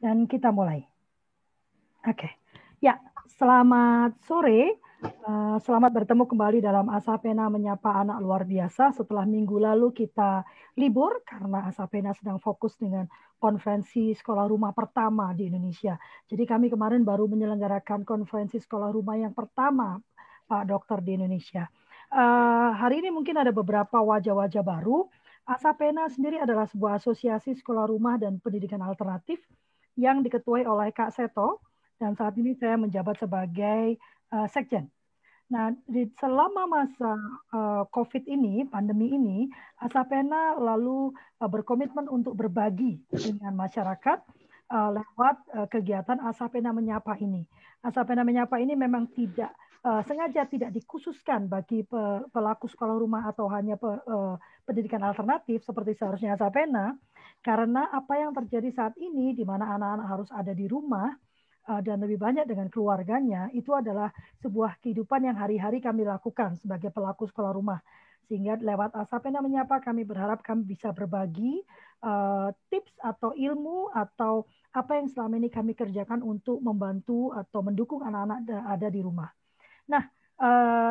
Dan kita mulai. Oke. Ya, selamat sore. Selamat bertemu kembali dalam Asapena Menyapa Anak Luar Biasa. Setelah minggu lalu kita libur karena Asapena sedang fokus dengan konferensi sekolah rumah pertama di Indonesia. Jadi kami kemarin baru menyelenggarakan konferensi sekolah rumah yang pertama, Pak Dokter, di Indonesia. Hari ini mungkin ada beberapa wajah-wajah baru. Asapena sendiri adalah sebuah asosiasi sekolah rumah dan pendidikan alternatif yang diketuai oleh Kak Seto, dan saat ini saya menjabat sebagai sekjen. Nah, selama masa COVID ini, pandemi ini, Asapena lalu berkomitmen untuk berbagi dengan masyarakat lewat kegiatan Asapena Menyapa ini. Asapena Menyapa ini memang tidak sengaja tidak dikhususkan bagi pelaku sekolah rumah atau hanya pendidikan alternatif seperti seharusnya Asapena, karena apa yang terjadi saat ini di mana anak-anak harus ada di rumah dan lebih banyak dengan keluarganya, itu adalah sebuah kehidupan yang hari-hari kami lakukan sebagai pelaku sekolah rumah. Sehingga lewat Asapena Menyapa kami berharap kami bisa berbagi tips atau ilmu atau apa yang selama ini kami kerjakan untuk membantu atau mendukung anak-anak ada di rumah. Nah,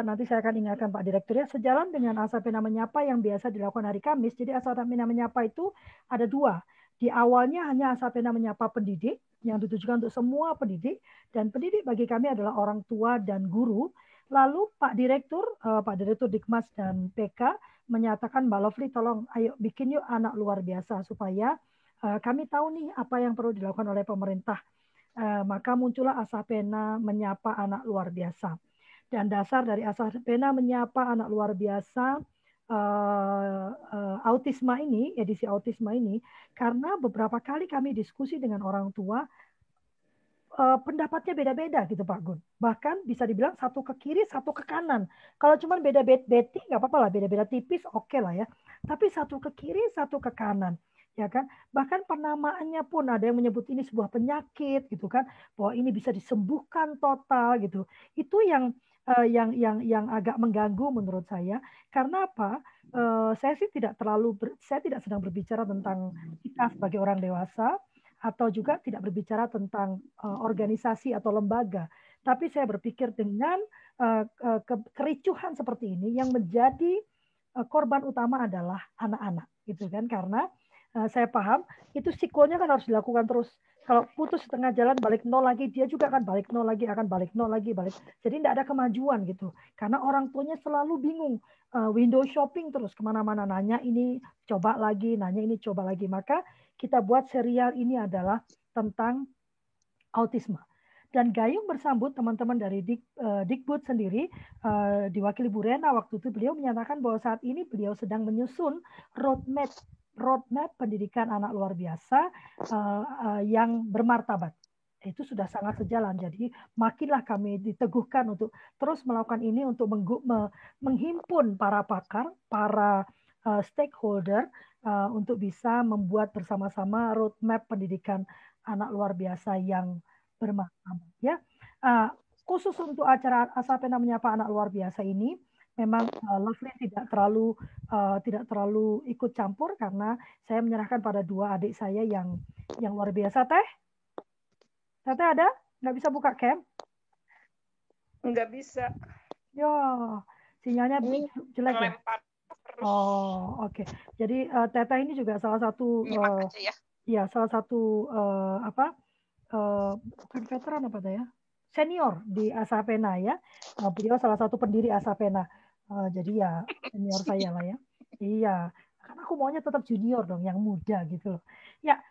nanti saya akan ingatkan Pak Direktur ya, sejalan dengan Asapena Menyapa yang biasa dilakukan hari Kamis. Jadi Asapena Menyapa itu ada dua. Di awalnya hanya Asapena Menyapa pendidik yang ditujukan untuk semua pendidik, dan pendidik bagi kami adalah orang tua dan guru. Lalu Pak Direktur Dikmas dan PK menyatakan, Mbak Lovely tolong ayo bikin yuk anak luar biasa supaya kami tahu nih apa yang perlu dilakukan oleh pemerintah. Maka muncullah Asapena Menyapa Anak Luar Biasa. Dan dasar dari Asapena Menyapa Anak Luar Biasa autisma ini, edisi autisma ini, karena beberapa kali kami diskusi dengan orang tua, pendapatnya beda-beda gitu Pak Gun. Bahkan bisa dibilang satu ke kiri, satu ke kanan. Kalau cuma beda beti nggak apa-apa lah, beda-beda tipis oke lah ya. Tapi satu ke kiri, satu ke kanan. Ya kan, bahkan penamaannya pun ada yang menyebut ini sebuah penyakit gitu kan, bahwa ini bisa disembuhkan total gitu. Itu yang agak mengganggu menurut saya. Karena apa? Saya sih saya tidak sedang berbicara tentang kita sebagai orang dewasa atau juga tidak berbicara tentang organisasi atau lembaga. Tapi saya berpikir dengan kericuhan seperti ini yang menjadi korban utama adalah anak-anak, gitu kan? Karena saya paham itu siklonya kan harus dilakukan terus. Kalau putus setengah jalan balik nol lagi, dia juga akan balik nol lagi, akan balik nol lagi, balik. Jadi tidak ada kemajuan gitu. Karena orang tuanya selalu bingung, window shopping terus kemana-mana, nanya ini coba lagi, nanya ini coba lagi. Maka kita buat serial ini adalah tentang autisme. Dan gayung bersambut teman-teman dari Dikbud sendiri, diwakili Bu Rena waktu itu, beliau menyatakan bahwa saat ini beliau sedang menyusun roadmap pendidikan anak luar biasa yang bermartabat. Itu sudah sangat sejalan. Jadi makinlah kami diteguhkan untuk terus melakukan ini untuk menghimpun para pakar, para stakeholder untuk bisa membuat bersama-sama roadmap pendidikan anak luar biasa yang bermartabat. Ya, khusus untuk acara Asapena Menyapa Anak Luar Biasa ini, memang Lovely tidak terlalu ikut campur karena saya menyerahkan pada dua adik saya yang luar biasa. Teteh ada? Nggak bisa buka cam? Nggak bisa. Yo, sinyalnya jelek ya? Oh, oke. Jadi Teteh ini juga salah satu salah satu bukan veteran apa ya? Senior di Asapena ya. Beliau salah satu pendiri Asapena. Jadi ya senior saya lah ya. Iya, karena aku maunya tetap junior dong, yang muda gitu loh. Ya,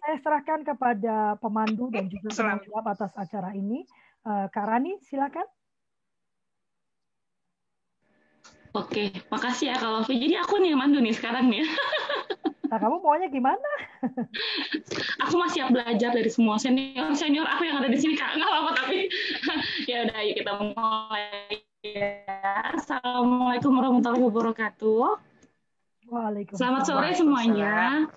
saya serahkan kepada pemandu dan juga penanggung jawab atas acara ini. Kak Rani, silakan. Oke, makasih ya Kak Lofi. Jadi aku nih yang mandu nih sekarang nih. Nah, kamu maunya gimana? Aku masih siap belajar dari semua senior aku yang ada di sini, Kak. Nggak apa-apa, tapi ya udah, ayo kita mulai ya. Assalamualaikum warahmatullahi wabarakatuh. Waalaikumsalam. Selamat sore semuanya.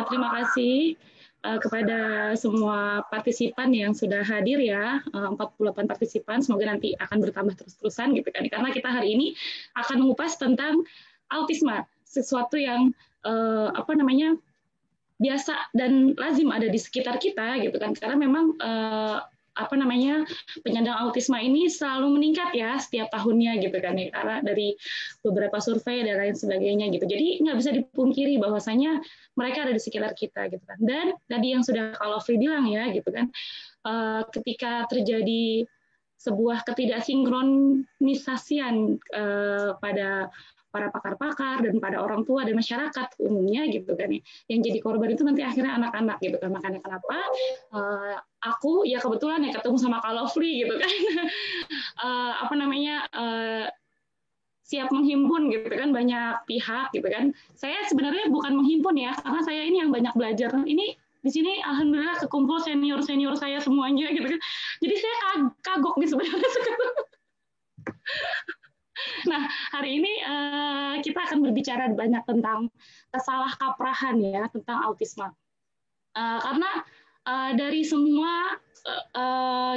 Terima kasih kepada semua partisipan yang sudah hadir ya, 48 partisipan. Semoga nanti akan bertambah terus-terusan gitu kan. Karena kita hari ini akan mengupas tentang autisme, sesuatu yang biasa dan lazim ada di sekitar kita gitu kan, karena memang penyandang autisme ini selalu meningkat ya setiap tahunnya gitu kan ya, karena dari beberapa survei dan lain sebagainya gitu. Jadi nggak bisa dipungkiri bahwasanya mereka ada di sekitar kita gitu kan. Dan tadi yang sudah Kak Lovely bilang ya gitu kan, ketika terjadi sebuah ketidaksinkronisasian pada para pakar-pakar dan pada orang tua dan masyarakat umumnya gitu kan ya, yang jadi korban itu nanti akhirnya anak-anak gitu kan. Makanya kenapa aku ya kebetulan ya ketemu sama Kak Lovely gitu kan, siap menghimpun gitu kan banyak pihak gitu kan. Saya sebenarnya bukan menghimpun ya, karena saya ini yang banyak belajar. Ini di sini alhamdulillah kekumpul senior saya semuanya gitu kan. Jadi saya kagok nih sebenarnya. Nah, hari ini kita akan berbicara banyak tentang kesalahkaprahan ya, tentang autisme. Karena dari semua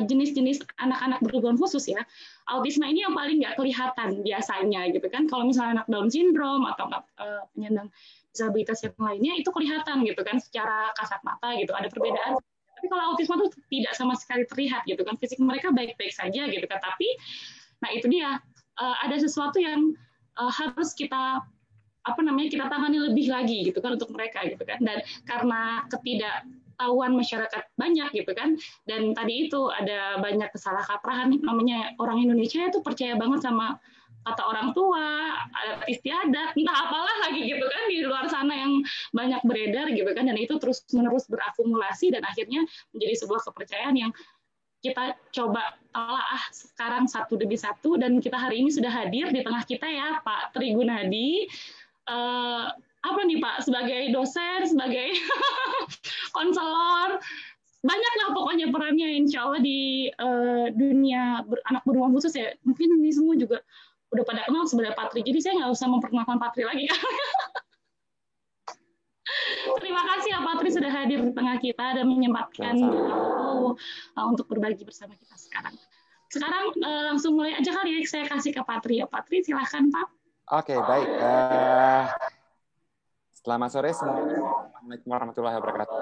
jenis-jenis anak-anak berkebutuhan khusus ya, autisme ini yang paling nggak kelihatan biasanya gitu kan. Kalau misalnya anak Down syndrome atau penyandang disabilitas yang lainnya itu kelihatan gitu kan secara kasat mata gitu, ada perbedaan. Tapi kalau autisme itu tidak sama sekali terlihat gitu kan, fisik mereka baik-baik saja gitu kan. Tapi, nah itu dia, ada sesuatu yang harus kita kita tangani lebih lagi gitu kan untuk mereka gitu kan. Dan karena ketidaktahuan masyarakat banyak gitu kan, dan tadi itu ada banyak kesalahkaprahan, namanya orang Indonesia itu percaya banget sama kata orang tua, adat istiadat, entah apalah lagi gitu kan di luar sana yang banyak beredar gitu kan, dan itu terus menerus berakumulasi dan akhirnya menjadi sebuah kepercayaan yang kita coba telaah sekarang satu demi satu. Dan kita hari ini sudah hadir di tengah kita ya Pak Tri Gunadi, apa nih Pak, sebagai dosen, sebagai konselor, banyaklah pokoknya perannya insya Allah di dunia anak berkebutuhan khusus ya. Mungkin ini semua juga udah pada kenal sebenarnya Pak Tri, jadi saya nggak usah memperkenalkan Pak Tri lagi. Terima kasih ya Pak Tri sudah hadir di tengah kita dan menyempatkan waktu untuk berbagi bersama kita sekarang. Sekarang langsung mulai aja kali ya, saya kasih ke Pak Tri ya. Pak Tri silahkan Pak. Oke, baik. Selamat sore semuanya. Assalamualaikum warahmatullahi wabarakatuh.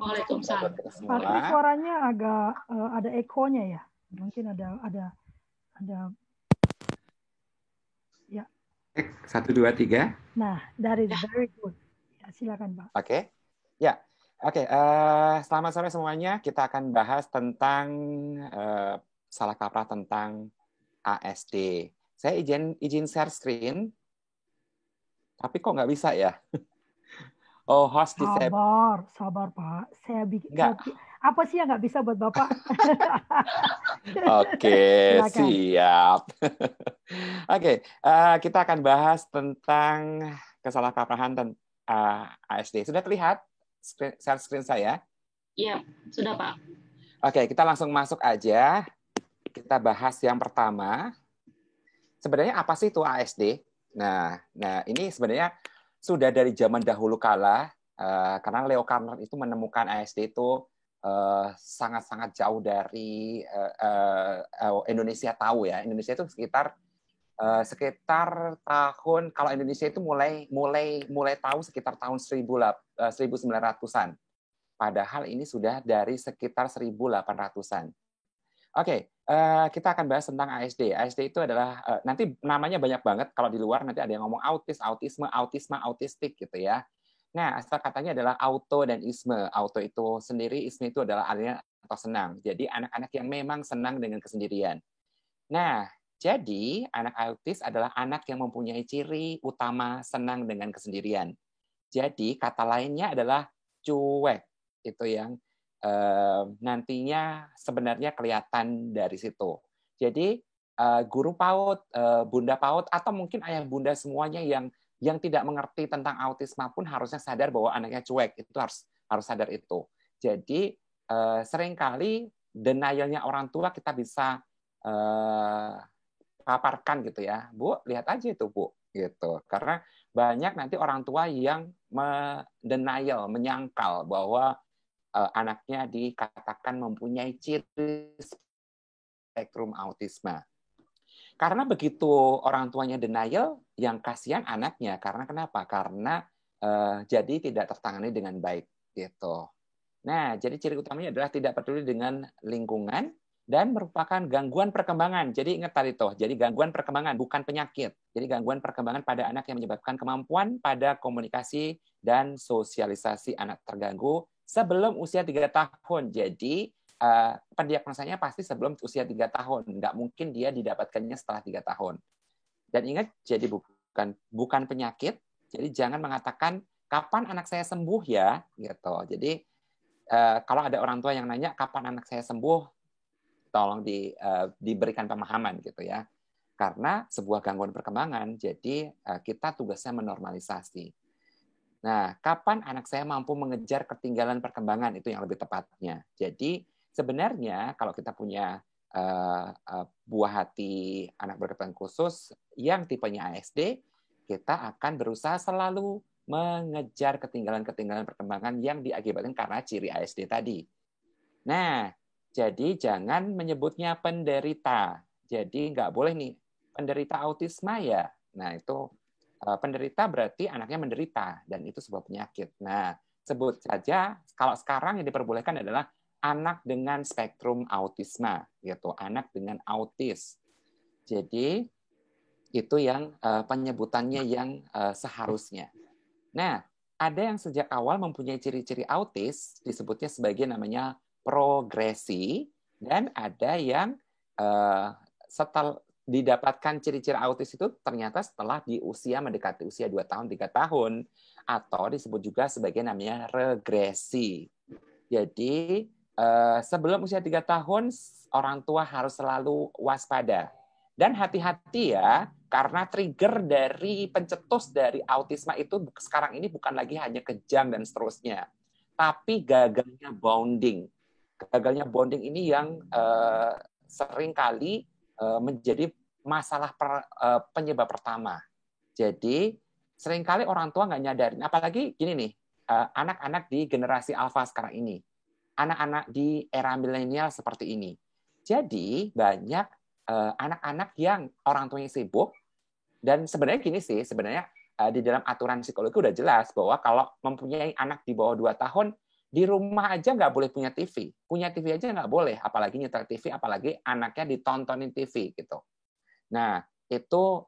Waalaikumsalam. Pak Tri suaranya agak ada ekonya ya. Mungkin ada ya. 1, 2, 3. Nah, that is very good. Ya, silakan Pak. Oke. Ya. Oke, selamat sore semuanya. Kita akan bahas tentang salah kaprah tentang ASD. Saya izin share screen. Tapi kok nggak bisa ya? Oh, host sabar Pak. Saya bikin. Apa sih yang nggak bisa buat Bapak? Oke, siap. Oke, kita akan bahas tentang kesalahkaprahan tentang ASD. Sudah terlihat share screen saya? Iya, sudah Pak. Oke, kita langsung masuk aja. Kita bahas yang pertama. Sebenarnya apa sih itu ASD? Nah, ini sebenarnya sudah dari zaman dahulu kala, karena Leo Kanner itu menemukan ASD itu sangat-sangat jauh dari Indonesia tahu ya. Indonesia itu sekitar tahun, kalau Indonesia itu mulai tahu sekitar tahun 1900-an. Padahal ini sudah dari sekitar 1800-an. Oke, kita akan bahas tentang ASD. ASD itu adalah nanti namanya banyak banget. Kalau di luar nanti ada yang ngomong autisme, autistik gitu ya. Nah, asal katanya adalah auto dan isme. Auto itu sendiri, isme itu adalah alien atau senang. Jadi anak-anak yang memang senang dengan kesendirian. Nah, jadi anak autis adalah anak yang mempunyai ciri utama senang dengan kesendirian. Jadi kata lainnya adalah cuek. Itu yang nantinya sebenarnya kelihatan dari situ. Jadi guru PAUD, bunda PAUD, atau mungkin ayah bunda semuanya yang tidak mengerti tentang autisme pun harusnya sadar bahwa anaknya cuek. Itu harus sadar itu. Jadi seringkali denial-nya orang tua kita bisa paparkan gitu ya. Bu, lihat aja itu Bu, gitu. Karena banyak nanti orang tua yang denial, menyangkal bahwa anaknya dikatakan mempunyai ciri spektrum autisme. Karena begitu orang tuanya denial, yang kasihan anaknya. Karena kenapa? Karena jadi tidak tertangani dengan baik gitu. Nah, jadi ciri utamanya adalah tidak peduli dengan lingkungan dan merupakan gangguan perkembangan. Jadi ingat tadi tuh, jadi gangguan perkembangan bukan penyakit. Jadi gangguan perkembangan pada anak yang menyebabkan kemampuan pada komunikasi dan sosialisasi anak terganggu sebelum usia 3 tahun. Jadi pendiagnosanya pasti sebelum usia 3 tahun. Nggak mungkin dia didapatkannya setelah 3 tahun. Dan ingat, jadi bukan penyakit. Jadi jangan mengatakan kapan anak saya sembuh ya, gitu. Jadi kalau ada orang tua yang nanya kapan anak saya sembuh, tolong diberikan pemahaman gitu ya. Karena sebuah gangguan perkembangan, jadi kita tugasnya menormalisasi. Nah, kapan anak saya mampu mengejar ketinggalan perkembangan, itu yang lebih tepatnya. Jadi sebenarnya kalau kita punya buah hati anak berkebutuhan khusus yang tipenya ASD, kita akan berusaha selalu mengejar ketinggalan-ketinggalan perkembangan yang diakibatkan karena ciri ASD tadi. Nah, jadi jangan menyebutnya penderita. Jadi nggak boleh nih, penderita autisme ya. Nah, itu penderita berarti anaknya menderita, dan itu sebuah penyakit. Nah, sebut saja, kalau sekarang yang diperbolehkan adalah anak dengan spektrum autisme, gitu, anak dengan autis. Jadi, itu yang penyebutannya yang seharusnya. Nah, ada yang sejak awal mempunyai ciri-ciri autis, disebutnya sebagai namanya progresi, dan ada yang setelah didapatkan ciri-ciri autis itu ternyata setelah di usia mendekati usia 2 tahun, 3 tahun, atau disebut juga sebagai namanya regresi. Jadi, sebelum usia 3 tahun, orang tua harus selalu waspada. Dan hati-hati ya, karena trigger dari pencetus dari autisme itu sekarang ini bukan lagi hanya kejang dan seterusnya, tapi gagalnya bonding. Gagalnya bonding ini yang seringkali menjadi masalah penyebab pertama. Jadi seringkali orang tua nggak nyadarin, apalagi gini nih, anak-anak di generasi alfa sekarang ini, anak-anak di era milenial seperti ini. Jadi banyak anak-anak yang orang tuanya sibuk, dan sebenarnya gini sih, sebenarnya di dalam aturan psikologi udah jelas bahwa kalau mempunyai anak di bawah 2 tahun, di rumah aja nggak boleh punya TV. Punya TV aja nggak boleh, apalagi nyetel TV, apalagi anaknya ditontonin TV gitu. Nah, itu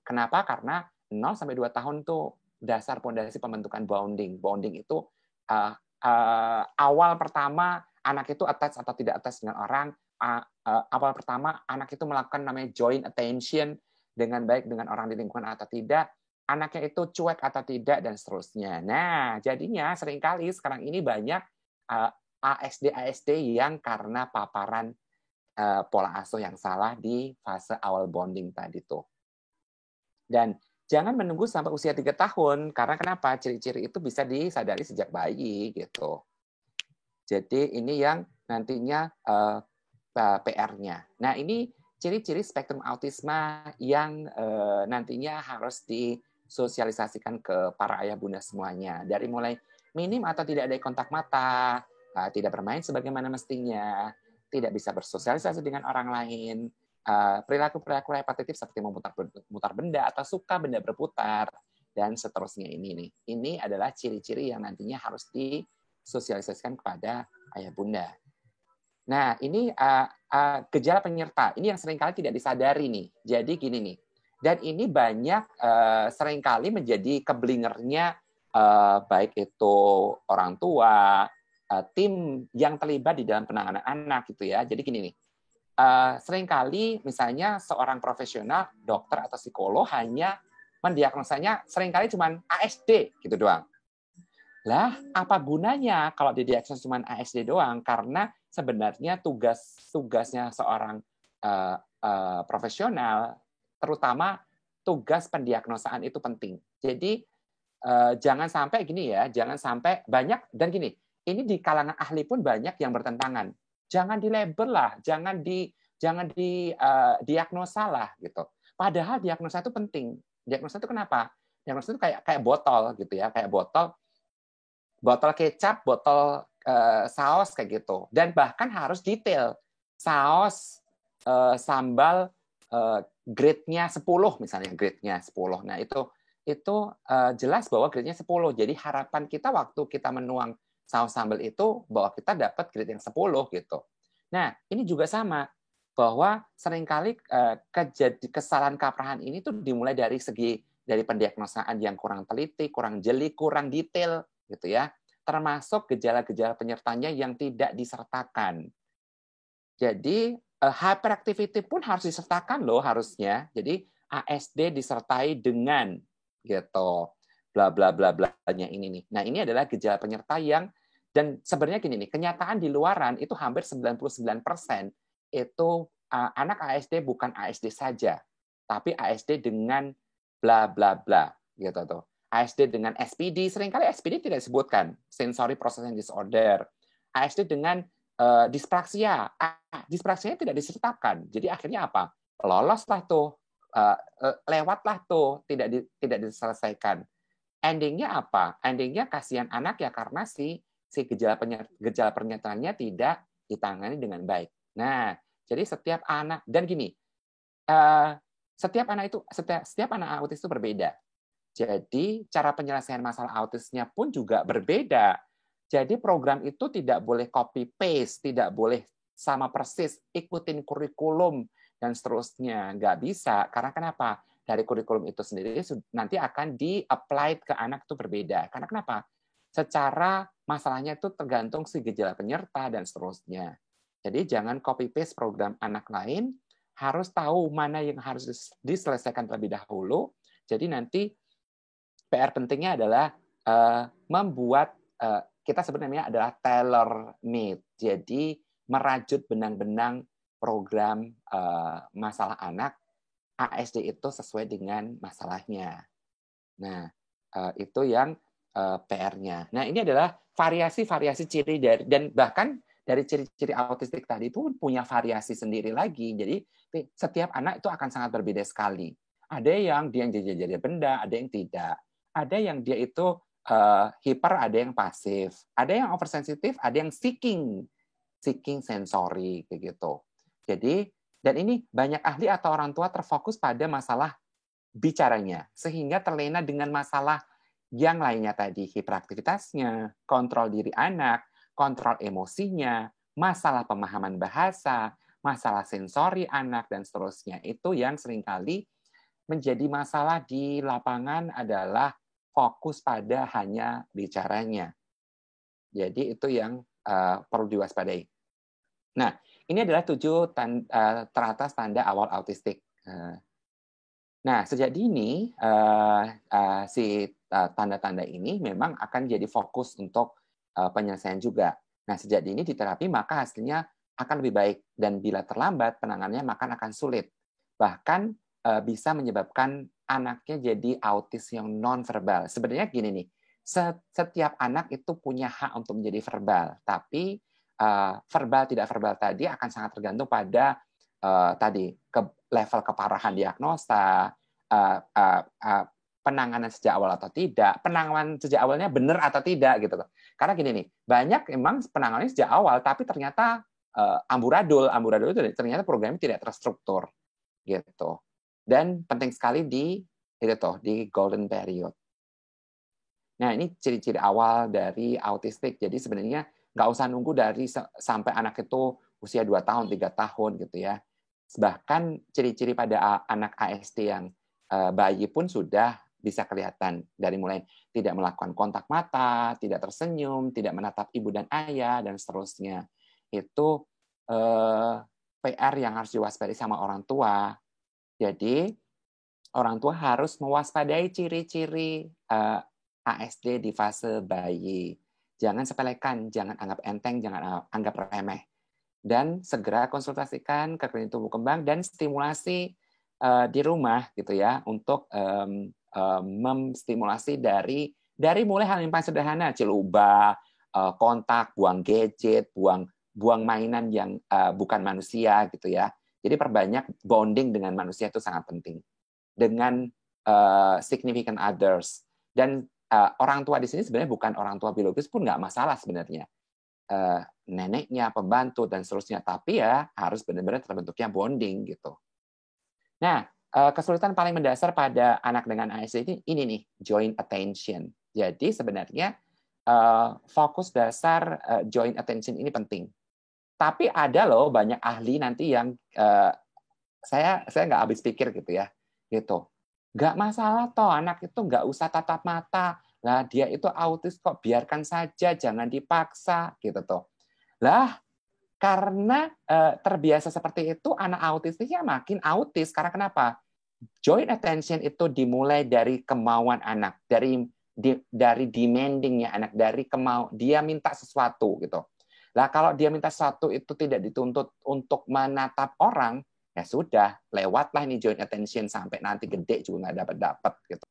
kenapa? Karena 0-2 tahun tuh dasar pondasi pembentukan bonding. Bonding itu awal pertama anak itu attach atau tidak attach dengan orang. Awal pertama anak itu melakukan namanya joint attention dengan baik dengan orang di lingkungan atau tidak, anaknya itu cuek atau tidak, dan seterusnya. Nah, jadinya seringkali sekarang ini banyak ASD yang karena paparan pola asuh yang salah di fase awal bonding tadi tuh. Dan jangan menunggu sampai usia 3 tahun, karena kenapa? Ciri-ciri itu bisa disadari sejak bayi gitu. Jadi ini yang nantinya PR-nya. Nah, ini ciri-ciri spektrum autisme yang nantinya harus disosialisasikan ke para ayah bunda semuanya. Dari mulai minim atau tidak ada kontak mata, tidak bermain sebagaimana mestinya, tidak bisa bersosialisasi dengan orang lain, perilaku-perilaku repetitif seperti memutar benda atau suka benda berputar, dan seterusnya ini nih. Ini adalah ciri-ciri yang nantinya harus disosialisasikan kepada ayah bunda. Nah, ini gejala penyerta. Ini yang seringkali tidak disadari nih. Jadi gini nih. Dan ini banyak seringkali menjadi keblingernya baik itu orang tua, tim yang terlibat di dalam penanganan anak gitu ya. Jadi gini nih. Seringkali misalnya seorang profesional, dokter atau psikolog hanya mendiagnosanya seringkali cuma ASD gitu doang. Lah, apa gunanya kalau didiagnosis cuma ASD doang? Karena sebenarnya tugasnya seorang profesional, terutama tugas pendiagnosaan itu penting. Jadi jangan sampai gini ya, jangan sampai banyak, dan gini, ini di kalangan ahli pun banyak yang bertentangan. Jangan dilabel lah, jangan diagnosa lah gitu. Padahal diagnosa itu penting. Diagnosa itu kenapa? Diagnosa itu kayak botol gitu ya, kayak botol kecap, botol saus kayak gitu. Dan bahkan harus detail. Saus, sambal, grade-nya 10 misalnya, grade-nya 10. Nah, itu itu jelas bahwa grade-nya 10. Jadi harapan kita waktu kita menuang saus sambal itu bahwa kita dapat grade yang 10 gitu. Nah, ini juga sama bahwa seringkali kesalahan kaprahan ini tuh dimulai dari pendiagnosaan yang kurang teliti, kurang jeli, kurang detail gitu ya. Termasuk gejala-gejala penyertanya yang tidak disertakan. Jadi hyperactivity pun harus disertakan loh harusnya. Jadi ASD disertai dengan gitu bla bla bla blanya ini nih. Nah, ini adalah gejala penyerta yang dan sebenarnya gini nih, kenyataan di luaran itu hampir 99% itu anak ASD bukan ASD saja, tapi ASD dengan bla bla bla gitu tuh. ASD dengan SPD, seringkali SPD tidak disebutkan, sensory processing disorder. ASD dengan dispraksia, dispraksianya tidak disertakan. Jadi akhirnya apa? Loloslah tuh, lewatlah tuh, tidak diselesaikan. Endingnya apa? Endingnya kasihan anak ya karena si gejala penyertaannya tidak ditangani dengan baik. Nah, jadi setiap anak dan gini, setiap anak autis itu berbeda. Jadi cara penyelesaian masalah autisnya pun juga berbeda. Jadi program itu tidak boleh copy paste, tidak boleh sama persis ikutin kurikulum dan seterusnya, nggak bisa. Karena kenapa? Dari kurikulum itu sendiri nanti akan di-apply ke anak itu berbeda. Karena kenapa? Secara masalahnya itu tergantung si gejala penyerta dan seterusnya. Jadi jangan copy paste program anak lain, harus tahu mana yang harus diselesaikan terlebih dahulu. Jadi nanti PR pentingnya adalah membuat kita sebenarnya adalah tailor made. Jadi merajut benang-benang program masalah anak ASD itu sesuai dengan masalahnya. Nah, itu yang PR-nya. Nah, ini adalah variasi-variasi ciri dari dan bahkan dari ciri-ciri autistik tadi itu punya variasi sendiri lagi. Jadi setiap anak itu akan sangat berbeda sekali. Ada yang dia jadi benda, ada yang tidak. Ada yang dia itu hiper, ada yang pasif, ada yang oversensitif, ada yang seeking sensori kayak gitu. Jadi dan ini banyak ahli atau orang tua terfokus pada masalah bicaranya sehingga terlena dengan masalah yang lainnya tadi, hiperaktivitasnya, kontrol diri anak, kontrol emosinya, masalah pemahaman bahasa, masalah sensori anak dan seterusnya. Itu yang seringkali menjadi masalah di lapangan adalah fokus pada hanya bicaranya. Jadi itu yang perlu diwaspadai. Nah, ini adalah 7 teratas tanda awal autistik. Nah, sejak dini si tanda-tanda ini memang akan jadi fokus untuk penyelesaian juga. Nah, sejak dini diterapi maka hasilnya akan lebih baik dan bila terlambat penanganannya maka akan sulit. Bahkan bisa menyebabkan anaknya jadi autis yang non-verbal. Sebenarnya gini nih, setiap anak itu punya hak untuk menjadi verbal, tapi verbal tidak verbal tadi akan sangat tergantung pada level keparahan diagnosa, penanganan sejak awal atau tidak, penanganan sejak awalnya benar atau tidak gitu. Karena gini nih, banyak emang penanganannya sejak awal, tapi ternyata amburadul itu ternyata programnya tidak terstruktur gitu. Dan penting sekali di golden period. Nah, ini ciri-ciri awal dari autistik. Jadi sebenarnya nggak usah nunggu dari sampai anak itu usia 2 tahun, 3 tahun gitu ya. Bahkan ciri-ciri pada anak ASD yang bayi pun sudah bisa kelihatan dari mulai tidak melakukan kontak mata, tidak tersenyum, tidak menatap ibu dan ayah, dan seterusnya. Itu PR yang harus diwaspadai sama orang tua. Jadi orang tua harus mewaspadai ciri-ciri ASD di fase bayi. Jangan sepelekan, jangan anggap enteng, jangan anggap remeh. Dan segera konsultasikan ke klinik tumbuh kembang dan stimulasi di rumah gitu ya untuk memstimulasi dari mulai hal yang paling sederhana, celubah, kontak, buang gadget, buang mainan yang bukan manusia gitu ya. Jadi perbanyak bonding dengan manusia itu sangat penting. Dengan significant others. Dan orang tua di sini sebenarnya bukan orang tua biologis pun nggak masalah sebenarnya. Neneknya, pembantu, dan seterusnya. Tapi ya harus benar-benar terbentuknya bonding gitu. Nah, kesulitan paling mendasar pada anak dengan ASD ini nih, joint attention. Jadi sebenarnya fokus dasar joint attention ini penting. Tapi ada loh banyak ahli nanti yang saya nggak habis pikir gitu ya, gitu. Nggak masalah toh anak itu nggak usah tatap mata. Lah dia itu autis kok, biarkan saja, jangan dipaksa gitu toh. Lah karena terbiasa seperti itu, anak autisnya makin autis. Karena kenapa? Joint attention itu dimulai dari kemauan anak, dari demandingnya anak, dari dia minta sesuatu gitu. Lah kalau dia minta sesuatu itu tidak dituntut untuk menatap orang, ya sudah, lewatlah ini joint attention sampai nanti gede juga nggak dapat gitu.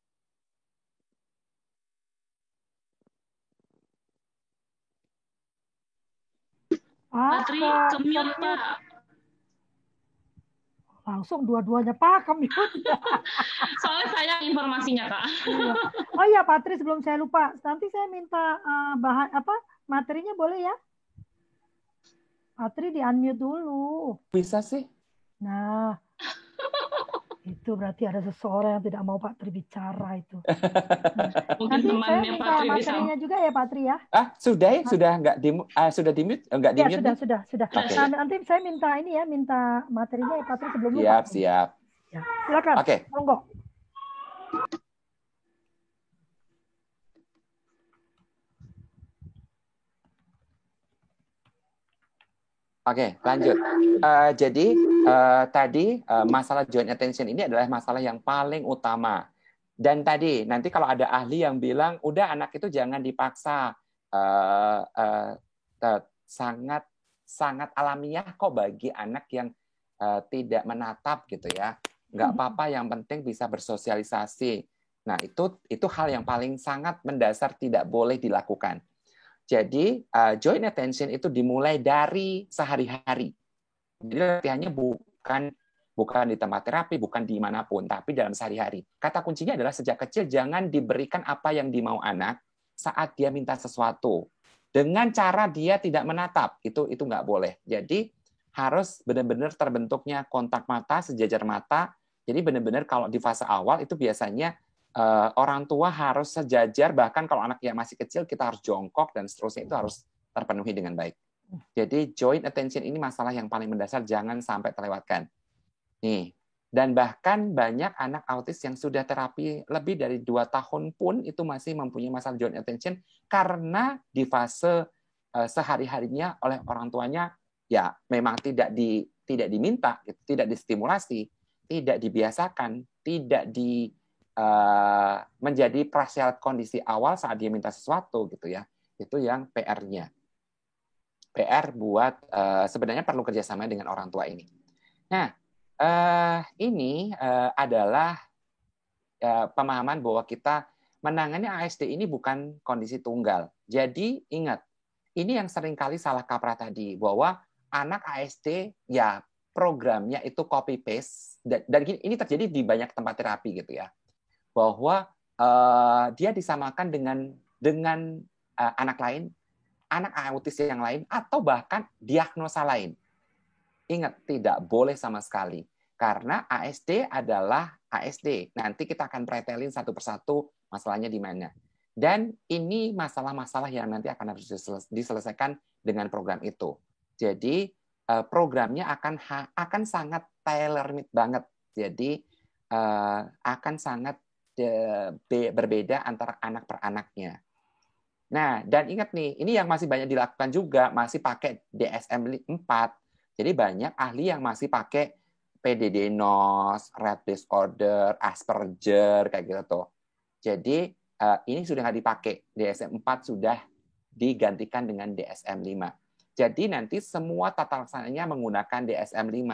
Patri, ke-mute, Pak. Langsung dua-duanya Pak ke-mute. Soalnya sayang informasinya, Kak. Iya. Oh iya, Patri, sebelum saya lupa, nanti saya minta bahan materinya boleh ya? Patri di-unmute dulu. Bisa sih. Nah, itu berarti ada seseorang yang tidak mau Patri bicara itu. Mungkin Nanti saya temannya minta Patri bisa. materinya juga ya, Patri ya? Sudah ya? Sudah nggak sudah di-mute? Nggak Ya, di-mute? sudah. Okay. Nah, nanti saya minta ini ya, minta materinya ya, Patri, sebelum lupa. Siap. Ya, silakan. Oke. Monggo. Oke, lanjut. Jadi tadi masalah joint attention ini adalah masalah yang paling utama. Dan tadi nanti kalau ada ahli yang bilang, udah anak itu jangan dipaksa, sangat alamiah kok bagi anak yang tidak menatap gitu ya. Nggak apa-apa, yang penting bisa bersosialisasi. Nah itu hal yang paling sangat mendasar, tidak boleh dilakukan. Jadi joint attention itu dimulai dari sehari-hari. Jadi latihannya bukan di tempat terapi, bukan dimanapun, tapi dalam sehari-hari. Kata kuncinya adalah sejak kecil jangan diberikan apa yang dimau anak saat dia minta sesuatu. Dengan cara dia tidak menatap, itu nggak boleh. Jadi harus benar-benar terbentuknya kontak mata, sejajar mata. Jadi benar-benar kalau di fase awal itu biasanya orang tua harus sejajar, bahkan kalau anak yang masih kecil kita harus jongkok dan seterusnya, itu harus terpenuhi dengan baik. Jadi joint attention ini masalah yang paling mendasar, jangan sampai terlewatkan. Nih, dan bahkan banyak anak autis yang sudah terapi lebih dari 2 tahun pun itu masih mempunyai masalah joint attention karena di fase sehari-harinya oleh orang tuanya ya memang tidak diminta, tidak distimulasi, tidak dibiasakan, tidak menjadi prasyarat kondisi awal saat dia minta sesuatu gitu ya. Itu yang PR-nya. PR buat sebenarnya perlu kerjasama dengan orang tua ini. Nah, ini adalah pemahaman bahwa kita menangani ASD ini bukan kondisi tunggal. Jadi ingat, ini yang seringkali salah kaprah tadi, bahwa anak ASD ya programnya itu copy paste, dan ini terjadi di banyak tempat terapi gitu ya. Bahwa dia disamakan dengan anak lain, anak autis yang lain, atau bahkan diagnosa lain. Ingat, tidak boleh sama sekali. Karena ASD adalah ASD. Nanti kita akan pretelin satu persatu masalahnya di mana. Dan ini masalah-masalah yang nanti akan harus diselesaikan dengan program itu. Jadi programnya akan sangat tailor-made banget. Jadi akan sangat berbeda antara anak per anaknya. Nah, dan ingat nih, ini yang masih banyak dilakukan juga, masih pakai DSM-4. Jadi banyak ahli yang masih pakai PDD-NOS, Rett disorder, Asperger, kayak gitu tuh. Jadi ini sudah nggak dipakai. DSM-4 sudah digantikan dengan DSM-5. Jadi nanti semua tata laksananya menggunakan DSM-5.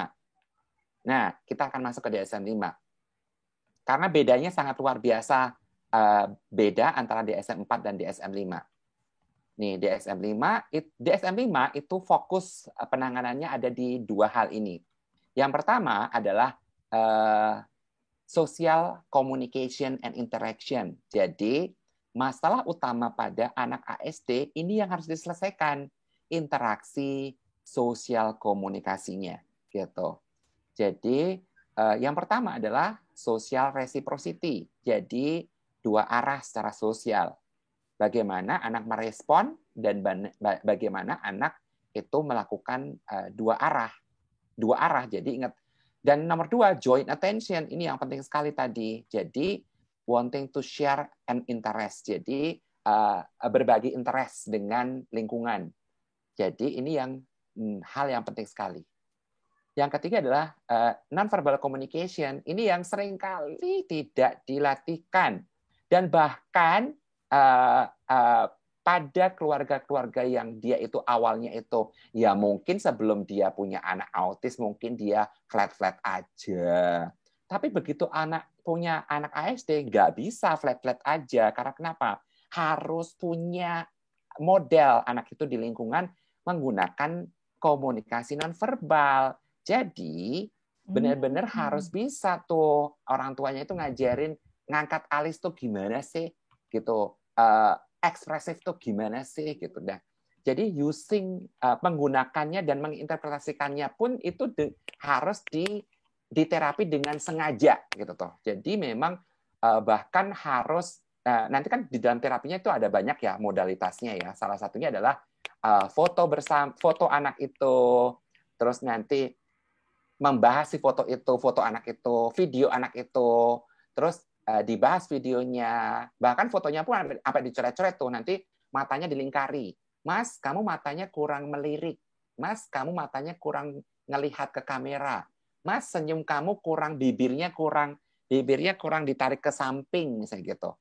Nah, kita akan masuk ke DSM-5. Karena bedanya sangat luar biasa, beda antara DSM-4 dan DSM-5. Nih, DSM-5 itu fokus penanganannya ada di 2 hal ini. Yang pertama adalah social communication and interaction. Jadi, masalah utama pada anak ASD ini yang harus diselesaikan, interaksi sosial komunikasinya, gitu. Jadi Yang pertama adalah social reciprocity. Jadi dua arah secara sosial. Bagaimana anak merespon dan bagaimana anak itu melakukan dua arah. Dua arah. Jadi ingat. Dan nomor dua, joint attention. Ini yang penting sekali tadi. Jadi wanting to share an interest. Jadi berbagi interest dengan lingkungan. Jadi ini yang hal yang penting sekali. Yang ketiga adalah non-verbal communication. Ini yang seringkali tidak dilatihkan. Dan bahkan pada keluarga-keluarga yang dia itu awalnya itu, ya mungkin sebelum dia punya anak autis, mungkin dia flat-flat aja. Tapi begitu punya anak ASD, nggak bisa flat-flat aja. Karena kenapa? Harus punya model anak itu di lingkungan menggunakan komunikasi non-verbal. Jadi benar-benar harus bisa tuh orang tuanya itu ngajarin ngangkat alis tuh gimana sih gitu, ekspresif tuh gimana sih gitu. Nah, jadi menggunakannya dan menginterpretasikannya pun itu harus diterapi dengan sengaja gitu toh. Jadi memang bahkan harus nanti kan di dalam terapinya itu ada banyak ya modalitasnya ya. Salah satunya adalah foto anak itu, terus nanti membahas si foto itu, foto anak itu, video anak itu, terus dibahas videonya, bahkan fotonya pun sampai dicoret-coret tuh, nanti matanya dilingkari. Mas, kamu matanya kurang melirik. Mas, kamu matanya kurang ngelihat ke kamera. Mas, senyum kamu kurang, bibirnya kurang ditarik ke samping, misalnya gitu.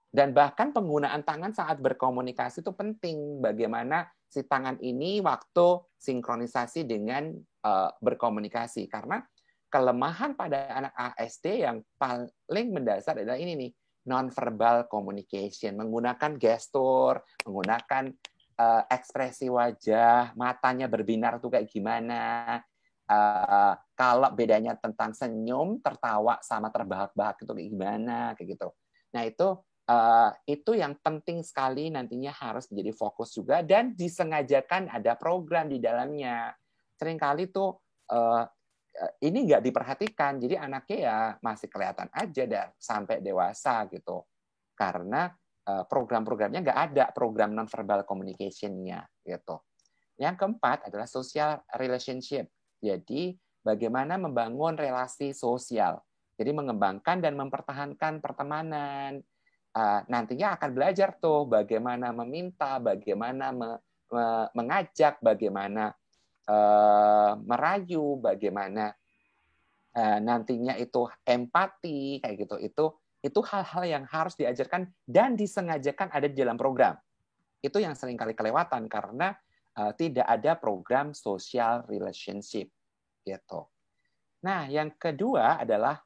Dan bahkan penggunaan tangan saat berkomunikasi itu penting. Bagaimana si tangan ini waktu sinkronisasi dengan berkomunikasi. Karena kelemahan pada anak ASD yang paling mendasar adalah ini nih, non-verbal communication. Menggunakan gestur, menggunakan ekspresi wajah, matanya berbinar tuh kayak gimana. Kalau bedanya tentang senyum, tertawa, sama terbahak-bahak itu kayak gimana, kayak gitu. Nah, itu yang penting sekali nantinya harus menjadi fokus juga, dan disengajakan ada program di dalamnya. Seringkali tuh ini nggak diperhatikan, jadi anaknya ya masih kelihatan aja sampai dewasa gitu, karena program-programnya nggak ada, program non-verbal communication-nya gitu. Yang keempat adalah social relationship. Jadi bagaimana membangun relasi sosial. Jadi mengembangkan dan mempertahankan pertemanan. Nantinya akan belajar tuh bagaimana meminta, bagaimana mengajak, bagaimana merayu, bagaimana nantinya itu empati, kayak gitu. Itu hal-hal yang harus diajarkan dan disengajakan ada di dalam program. Itu yang seringkali kelewatan karena tidak ada program social relationship gitu. Nah, yang kedua adalah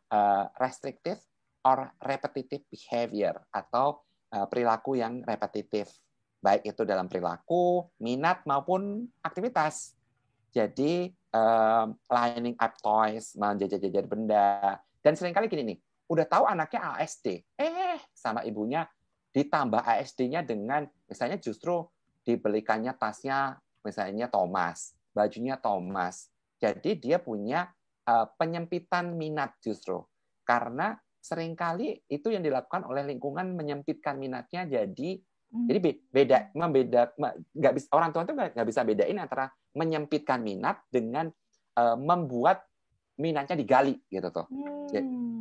restrictive or repetitive behavior atau perilaku yang repetitif, baik itu dalam perilaku, minat maupun aktivitas. Jadi lining up toys, menjajar-jajar benda, dan seringkali gini nih, udah tahu anaknya ASD, sama ibunya ditambah ASD-nya dengan misalnya justru dibelikannya tasnya misalnya Thomas, bajunya Thomas. Jadi dia punya penyempitan minat justru. Karena seringkali itu yang dilakukan oleh lingkungan, menyempitkan minatnya, jadi nggak bisa, orang tua itu nggak bisa bedain antara menyempitkan minat dengan membuat minatnya digali gitu tuh.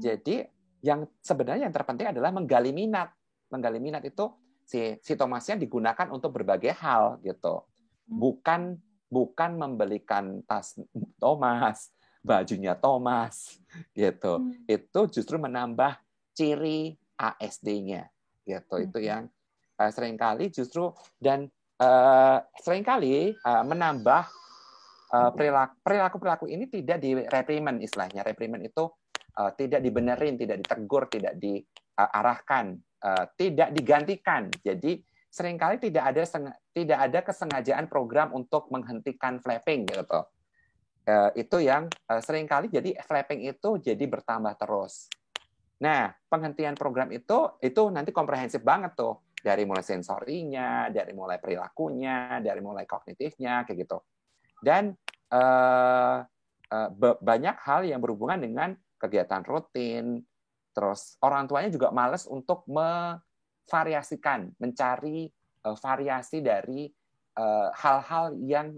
Jadi yang sebenarnya yang terpenting adalah menggali minat. Menggali minat itu si Thomasnya digunakan untuk berbagai hal gitu. Bukan membelikan tas Thomas, bajunya Thomas gitu. Itu justru menambah ciri ASD-nya gitu. Itu yang seringkali justru, dan seringkali menambah perilaku ini tidak direprimand, istilahnya reprimand itu tidak dibenerin, tidak ditegur, tidak diarahkan, tidak digantikan. Jadi seringkali tidak ada kesengajaan program untuk menghentikan flapping gitu. Itu yang seringkali jadi flapping itu jadi bertambah terus. Nah, penghentian program itu nanti komprehensif banget tuh. Dari mulai sensorinya, dari mulai perilakunya, dari mulai kognitifnya, kayak gitu. Dan banyak hal yang berhubungan dengan kegiatan rutin, terus orang tuanya juga malas untuk memvariasikan, mencari variasi dari hal-hal yang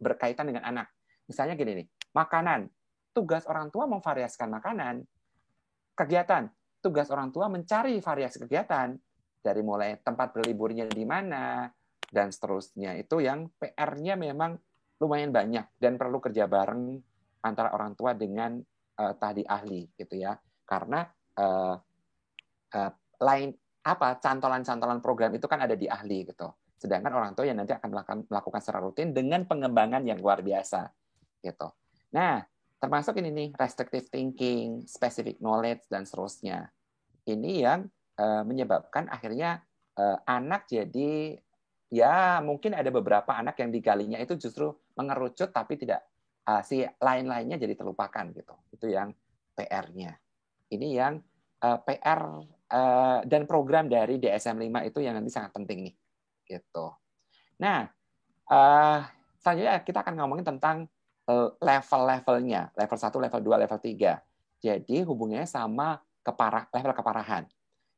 berkaitan dengan anak. Misalnya gini nih, makanan. Tugas orang tua memvariasikan makanan. Kegiatan. Tugas orang tua mencari variasi kegiatan. Dari mulai tempat berliburnya di mana, dan seterusnya. Itu yang PR-nya memang lumayan banyak dan perlu kerja bareng antara orang tua dengan tadi ahli gitu ya. Karena cantolan-cantolan program itu kan ada di ahli gitu. Sedangkan orang tua yang nanti akan melakukan secara rutin dengan pengembangan yang luar biasa gitu. Nah, termasuk ini nih restrictive thinking, specific knowledge dan seterusnya. Ini yang menyebabkan akhirnya anak jadi ya mungkin ada beberapa anak yang digalinya itu justru mengerucut tapi tidak si lain-lainnya jadi terlupakan gitu. Itu yang PR-nya. Ini yang PR dan program dari DSM-5 itu yang nanti sangat penting nih. Gitu. Nah, selanjutnya kita akan ngomongin tentang level-levelnya, level 1, level 2, level 3. Jadi hubungannya sama level keparahan.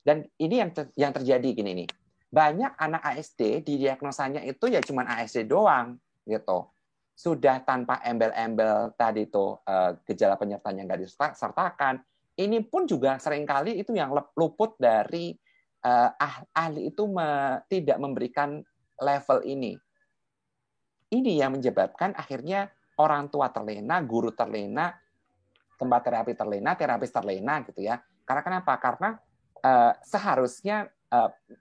Dan ini yang terjadi gini nih. Banyak anak ASD didiagnosanya itu ya cuma ASD doang gitu. Sudah tanpa embel-embel tadi tuh gejala penyertanya nggak disertakan. Ini pun juga seringkali itu yang luput dari ahli itu tidak memberikan level ini. Ini yang menyebabkan akhirnya orang tua terlena, guru terlena, tempat terapi terlena, terapis terlena gitu ya. Karena kenapa? Karena seharusnya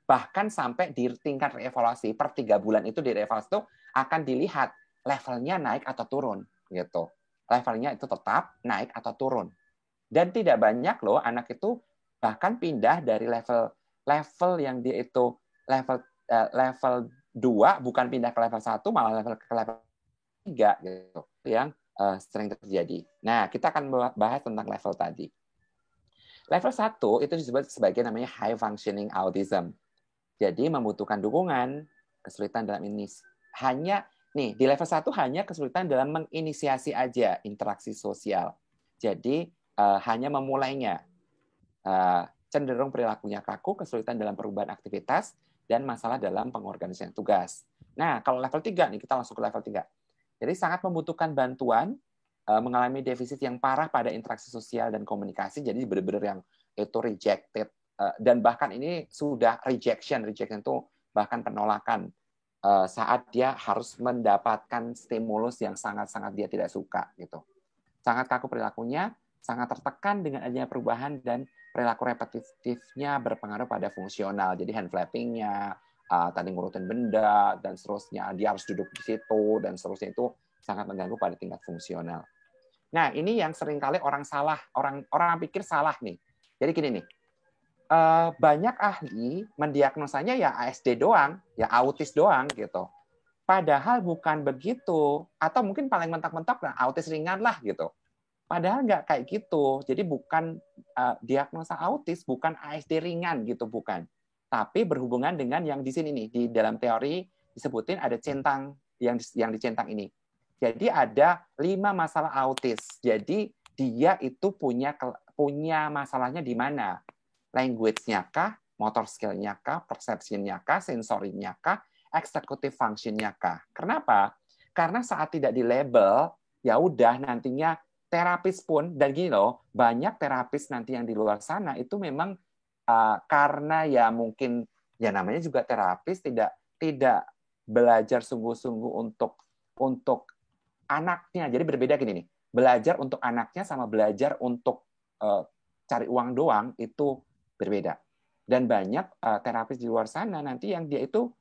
bahkan sampai di tingkat reevaluasi per 3 bulan itu di reevaluasi itu akan dilihat levelnya naik atau turun gitu. Levelnya itu tetap naik atau turun. Dan tidak banyak loh anak itu bahkan pindah dari level yang dia itu level 2 bukan pindah ke level 1 malah level ke level 3 gitu yang sering terjadi. Nah, kita akan bahas tentang level tadi. Level 1 itu disebut sebagai namanya high functioning autism. Jadi membutuhkan dukungan, kesulitan dalam ini. Hanya nih di level 1 hanya kesulitan dalam menginisiasi aja interaksi sosial. Jadi hanya memulainya. Cenderung perilakunya kaku, kesulitan dalam perubahan aktivitas, dan masalah dalam pengorganisasian tugas. Nah, kalau level 3 nih, kita langsung ke level 3. Jadi sangat membutuhkan bantuan, mengalami defisit yang parah pada interaksi sosial dan komunikasi, jadi benar-benar yang itu rejected, dan bahkan ini sudah rejection itu bahkan penolakan saat dia harus mendapatkan stimulus yang sangat-sangat dia tidak suka gitu. Sangat kaku perilakunya, sangat tertekan dengan adanya perubahan dan perilaku repetitifnya berpengaruh pada fungsional. Jadi hand flapping-nya, tadi ngurutin benda, dan seterusnya. Dia harus duduk di situ, dan seterusnya itu sangat mengganggu pada tingkat fungsional. Nah, ini yang seringkali orang salah, orang pikir salah nih. Jadi gini nih, banyak ahli mendiagnosanya ya ASD doang, ya autis doang gitu. Padahal bukan begitu, atau mungkin paling mentok-mentok autis ringan lah gitu. Padahal nggak kayak gitu. Jadi bukan diagnosa autis, bukan ASD ringan gitu, bukan. Tapi berhubungan dengan yang di sini nih, di dalam teori disebutin ada centang yang dicentang ini. Jadi ada 5 masalah autis. Jadi dia itu punya masalahnya di mana? Language-nya kah, motor skill-nya kah, perception-nya kah, sensorinya kah, executive function-nya kah? Kenapa? Karena saat tidak di label, ya udah nantinya terapis pun, dan gini loh, banyak terapis nanti yang di luar sana itu memang karena ya mungkin ya namanya juga terapis tidak belajar sungguh-sungguh untuk anaknya. Jadi berbeda gini nih, belajar untuk anaknya sama belajar untuk cari uang doang itu berbeda. Dan banyak terapis di luar sana nanti yang dia itu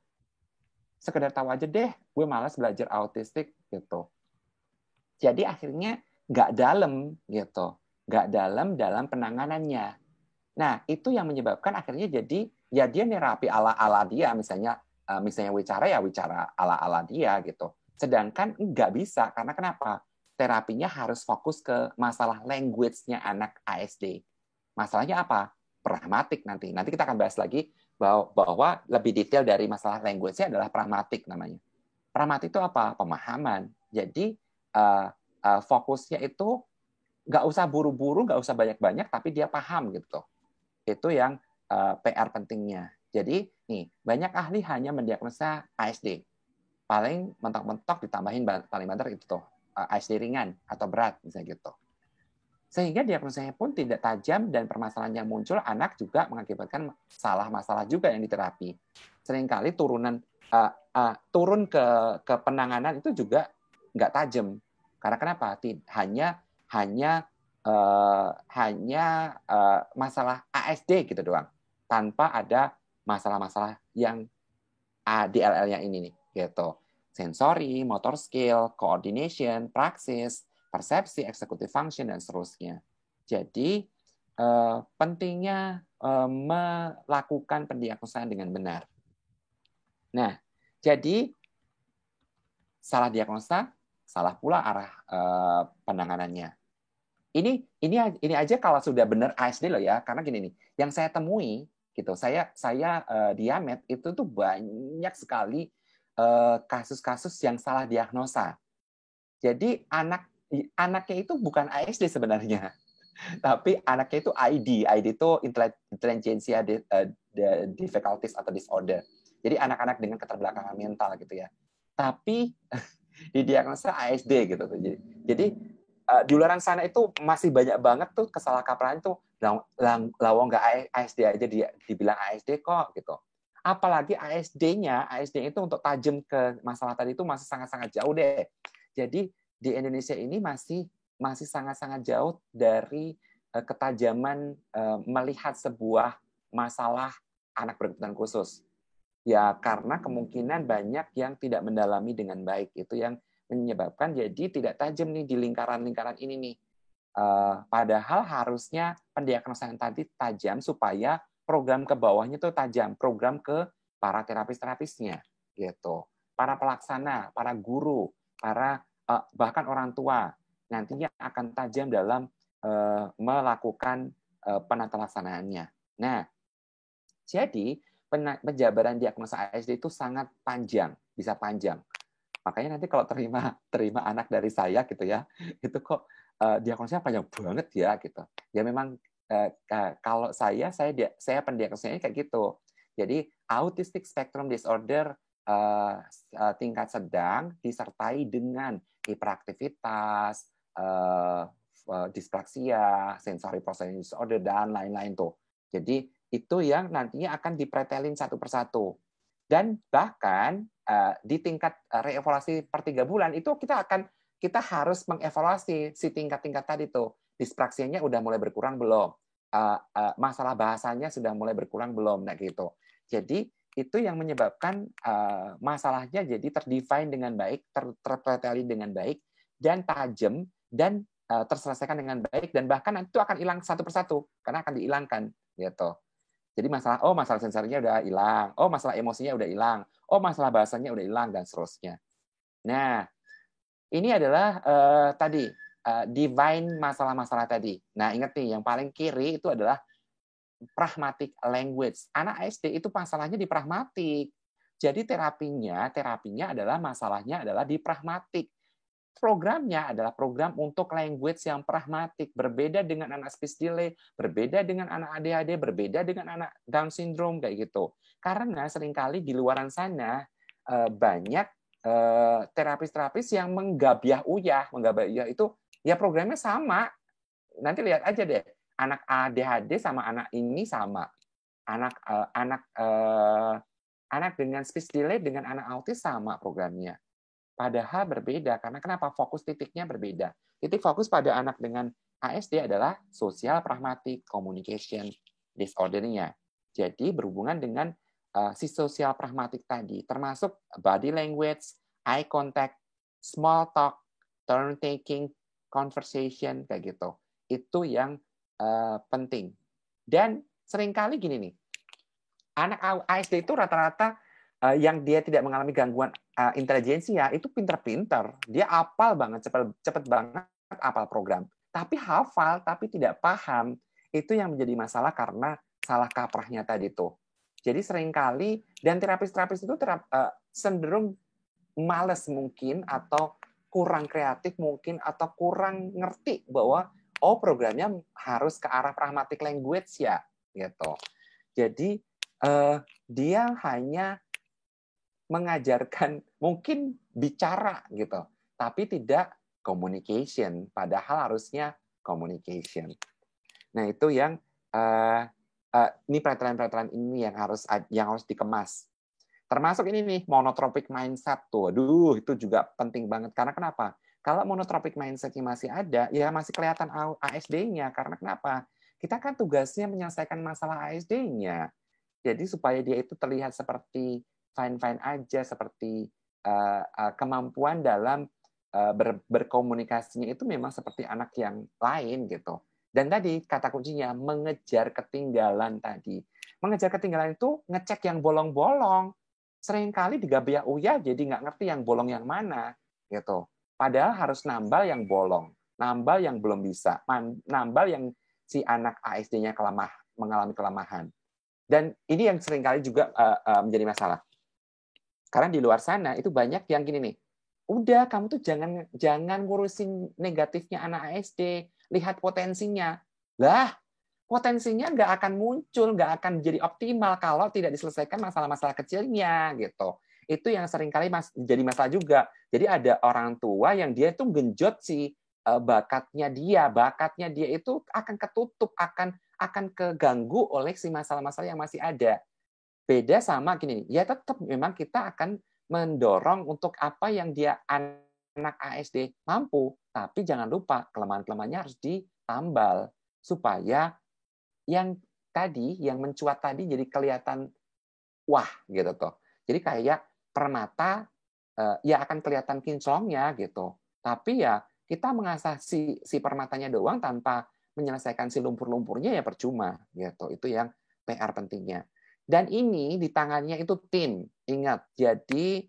sekedar tahu aja deh, gue malas belajar autistik gitu. Jadi akhirnya nggak dalam gitu, nggak dalam penanganannya. Nah itu yang menyebabkan akhirnya jadi ya dia nerapi ala dia, misalnya wicara ya wicara ala dia gitu. Sedangkan nggak bisa karena kenapa? Terapinya harus fokus ke masalah language-nya anak ASD. Masalahnya apa? Pragmatik nanti. Nanti kita akan bahas lagi bahwa lebih detail dari masalah language-nya adalah pragmatik namanya. Pragmatik itu apa? Pemahaman. Jadi fokusnya itu nggak usah buru-buru, nggak usah banyak-banyak, tapi dia paham gitu. Itu yang PR pentingnya. Jadi nih, banyak ahli hanya mendiagnosa ASD. Paling mentok-mentok ditambahin paling banter itu tuh, ASD ringan atau berat misalnya gitu. Sehingga diagnosanya pun tidak tajam dan permasalahan yang muncul anak juga mengakibatkan masalah juga yang diterapi. Seringkali turun ke penanganan itu juga nggak tajam. Karena kenapa? Hanya masalah ASD gitu doang, tanpa ada masalah-masalah yang DLL yang ini nih, gitu. Sensori, motor skill, coordination, praksis, persepsi, executive function, dan seterusnya. Jadi, pentingnya melakukan pendiagnosaan dengan benar. Nah, jadi salah diagnosa, salah pula arah penanganannya. Ini aja kalau sudah benar ASD loh ya, karena gini nih, yang saya temui gitu, saya Diamet itu tuh banyak sekali kasus-kasus yang salah diagnosa. Jadi anaknya itu bukan ASD sebenarnya, tapi anaknya itu ID itu intelligentsia difficulties atau disorder. Jadi anak-anak dengan keterbelakangan mental gitu ya. Tapi didiagnosa ASD gitu. Jadi di luar sana itu masih banyak banget tuh kesalahkaprahan tuh, lawang nggak ASD aja dibilang ASD kok gitu. Apalagi ASD itu untuk tajam ke masalah tadi itu masih sangat-sangat jauh deh. Jadi di Indonesia ini masih sangat-sangat jauh dari ketajaman melihat sebuah masalah anak berkebutuhan khusus. Ya karena kemungkinan banyak yang tidak mendalami dengan baik, itu yang menyebabkan jadi tidak tajam nih di lingkaran-lingkaran ini nih. Padahal harusnya pendiagnosan tadi tajam supaya program ke bawahnya itu tajam, program ke para terapis-terapisnya gitu, para pelaksana, para guru, para bahkan orang tua nantinya akan tajam dalam melakukan penata laksanaannya. Nah, jadi penjabaran diagnosa ASD itu sangat panjang, bisa panjang. Makanya nanti kalau terima anak dari saya gitu ya, itu kok diagnosanya panjang banget ya gitu. Ya memang kalau saya pendiagnosanya kayak gitu. Jadi autistic spectrum disorder tingkat sedang disertai dengan hiperaktivitas, dispraksia, sensory processing disorder dan lain-lain tuh. Jadi itu yang nantinya akan dipretelin satu persatu. Dan bahkan di tingkat reevaluasi per 3 bulan itu kita harus mengevaluasi si tingkat-tingkat tadi tuh. Dispraksianya udah mulai berkurang belum? Masalah bahasanya sudah mulai berkurang belum? Nah gitu. Jadi itu yang menyebabkan masalahnya jadi terdefine dengan baik, terpreteli dengan baik, dan tajam, dan terselesaikan dengan baik, dan bahkan itu akan hilang satu persatu karena akan dihilangkan gitu. Jadi masalah sensorinya udah hilang, masalah emosinya udah hilang, masalah bahasanya udah hilang, dan seterusnya. Nah, ini adalah tadi divine masalah-masalah tadi. Nah, ingat nih, yang paling kiri itu adalah pragmatic language. Anak SD itu masalahnya di pragmatik. Jadi terapinya adalah masalahnya adalah di pragmatik. Programnya adalah program untuk language yang pragmatik, berbeda dengan anak speech delay, berbeda dengan anak ADHD, berbeda dengan anak Down syndrome kayak gitu. Karena seringkali di luaran sana banyak terapis-terapis yang menggabiah uyah itu ya programnya sama. Nanti lihat aja deh, anak ADHD sama anak ini sama. Anak dengan speech delay dengan anak autis sama programnya. Padahal berbeda, karena kenapa? Fokus titiknya berbeda. Titik fokus pada anak dengan ASD adalah sosial pragmatic communication disorder-nya. Jadi berhubungan dengan si sosial pragmatik tadi, termasuk body language, eye contact, small talk, turn taking, conversation, kayak gitu. Itu yang penting. Dan seringkali gini nih, anak ASD itu rata-rata yang dia tidak mengalami gangguan intelijensia itu pinter-pinter. Dia hafal banget, cepet banget hafal program. Tapi hafal, tapi tidak paham. Itu yang menjadi masalah karena salah kaprahnya tadi tuh. Jadi seringkali, dan terapis-terapis itu cenderung males mungkin, atau kurang kreatif mungkin, atau kurang ngerti bahwa oh programnya harus ke arah pragmatic language ya, gitu. Jadi dia hanya mengajarkan mungkin bicara gitu, tapi tidak communication. Padahal harusnya communication. Nah itu yang ini peraturan-peraturan ini yang harus dikemas. Termasuk ini nih monotropic mindset tuh, aduh itu juga penting banget. Karena kenapa? Kalau monotropic mindset-nya masih ada, ya masih kelihatan ASD-nya. Karena kenapa? Kita kan tugasnya menyelesaikan masalah ASD-nya. Jadi supaya dia itu terlihat seperti fine-fine aja, seperti kemampuan dalam berkomunikasinya itu memang seperti anak yang lain gitu. Dan tadi kata kuncinya mengejar ketinggalan tadi. Mengejar ketinggalan itu ngecek yang bolong-bolong. Seringkali digabaya uya jadi nggak ngerti yang bolong yang mana gitu. Padahal harus nambal yang bolong, nambal yang belum bisa, nambal yang si anak ASD-nya mengalami kelemahan. Dan ini yang seringkali juga menjadi masalah. Karena di luar sana itu banyak yang gini nih, udah kamu tuh jangan ngurusin negatifnya anak ASD, lihat potensinya. Lah, potensinya nggak akan muncul, nggak akan jadi optimal kalau tidak diselesaikan masalah-masalah kecilnya gitu. Itu yang seringkali jadi masalah juga. Jadi ada orang tua yang dia itu genjot si bakatnya dia itu akan ketutup, akan keganggu oleh si masalah-masalah yang masih ada. Beda sama gini, ya tetap memang kita akan mendorong untuk apa yang dia anak ASD mampu, tapi jangan lupa kelemahan-kelemahannya harus ditambal supaya yang mencuat tadi jadi kelihatan wah gitu tuh. Jadi kayak permata ya akan kelihatan kinclongnya gitu. Tapi ya kita mengasah si permatanya doang tanpa menyelesaikan si lumpur-lumpurnya ya percuma gitu. Itu yang PR pentingnya. Dan ini di tangannya itu tim. Ingat, jadi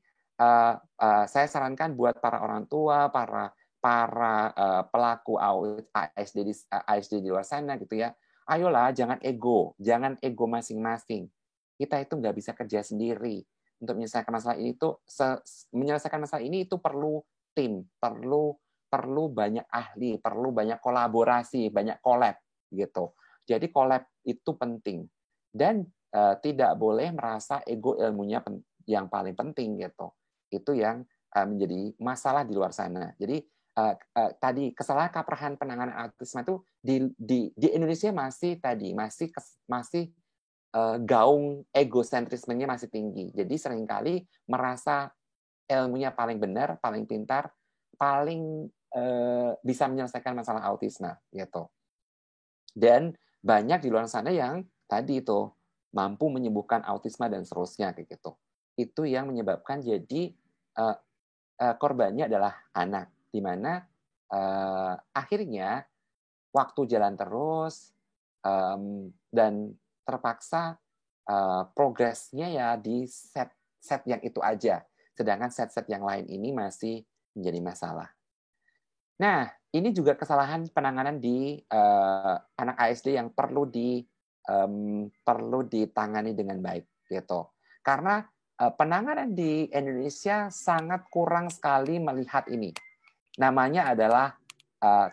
saya sarankan buat para orang tua, para pelaku ASD di luar sana gitu ya. Ayolah, jangan ego masing-masing. Kita itu nggak bisa kerja sendiri. Untuk menyelesaikan masalah ini itu perlu tim, perlu banyak ahli, perlu banyak kolaborasi, banyak collab gitu. Jadi collab itu penting dan tidak boleh merasa ego ilmunya yang paling penting gitu. Itu yang menjadi masalah di luar sana. Jadi tadi kesalahan kaprahan penanganan autisme itu di Indonesia masih gaung egosentrismenya masih tinggi. Jadi seringkali merasa ilmunya paling benar, paling pintar, paling bisa menyelesaikan masalah autisme gitu. Dan banyak di luar sana yang tadi itu mampu menyembuhkan autisme dan seterusnya kayak gitu. Itu yang menyebabkan jadi korbannya adalah anak, di mana akhirnya waktu jalan terus dan terpaksa progresnya ya di set yang itu aja, sedangkan set yang lain ini masih menjadi masalah. Nah, ini juga kesalahan penanganan di anak ASD yang perlu ditangani dengan baik gitu. Karena penanganan di Indonesia sangat kurang sekali melihat ini. Namanya adalah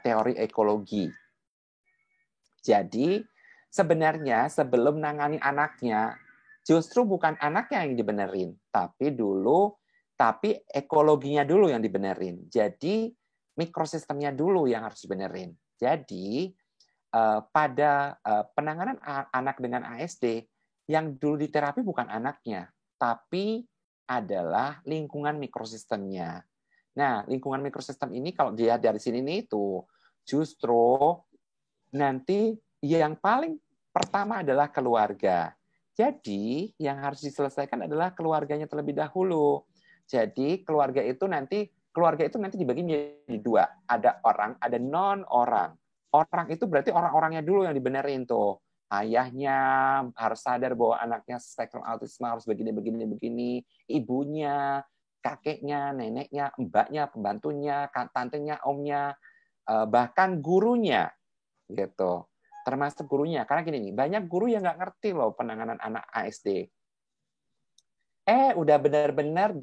teori ekologi. Jadi sebenarnya sebelum nangani anaknya, justru bukan anaknya yang dibenerin, tapi ekologinya dulu yang dibenerin. Jadi mikrosistemnya dulu yang harus dibenerin. Jadi pada penanganan anak dengan ASD, yang dulu diterapi bukan anaknya, tapi adalah lingkungan mikrosistemnya. Nah, lingkungan mikrosistem ini kalau dilihat dari sini nih itu justru nanti yang paling pertama adalah keluarga. Jadi yang harus diselesaikan adalah keluarganya terlebih dahulu. Jadi keluarga itu nanti dibagi menjadi dua. Ada orang, ada non-orang. Orang itu berarti orang-orangnya dulu yang dibenerin tuh. Ayahnya harus sadar bahwa anaknya spektrum autisme harus begini. Ibunya, kakeknya, neneknya, mbaknya, pembantunya, tantenya, omnya, bahkan gurunya, gitu. Termasuk gurunya. Karena gini nih, banyak guru yang nggak ngerti loh penanganan anak ASD. Udah benar-benar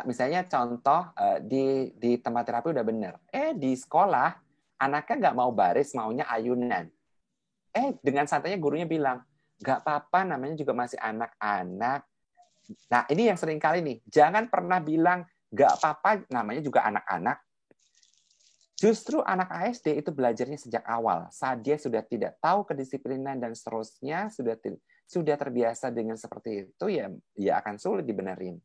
misalnya contoh di tempat terapi udah benar. Di sekolah anaknya nggak mau baris, maunya ayunan. Dengan santainya gurunya bilang, nggak apa-apa, namanya juga masih anak-anak. Nah, ini yang sering kali nih, jangan pernah bilang nggak apa-apa, namanya juga anak-anak. Justru anak ASD itu belajarnya sejak awal, saat dia sudah tidak tahu kedisiplinan dan seterusnya, sudah terbiasa dengan seperti itu, ya akan sulit dibenerin.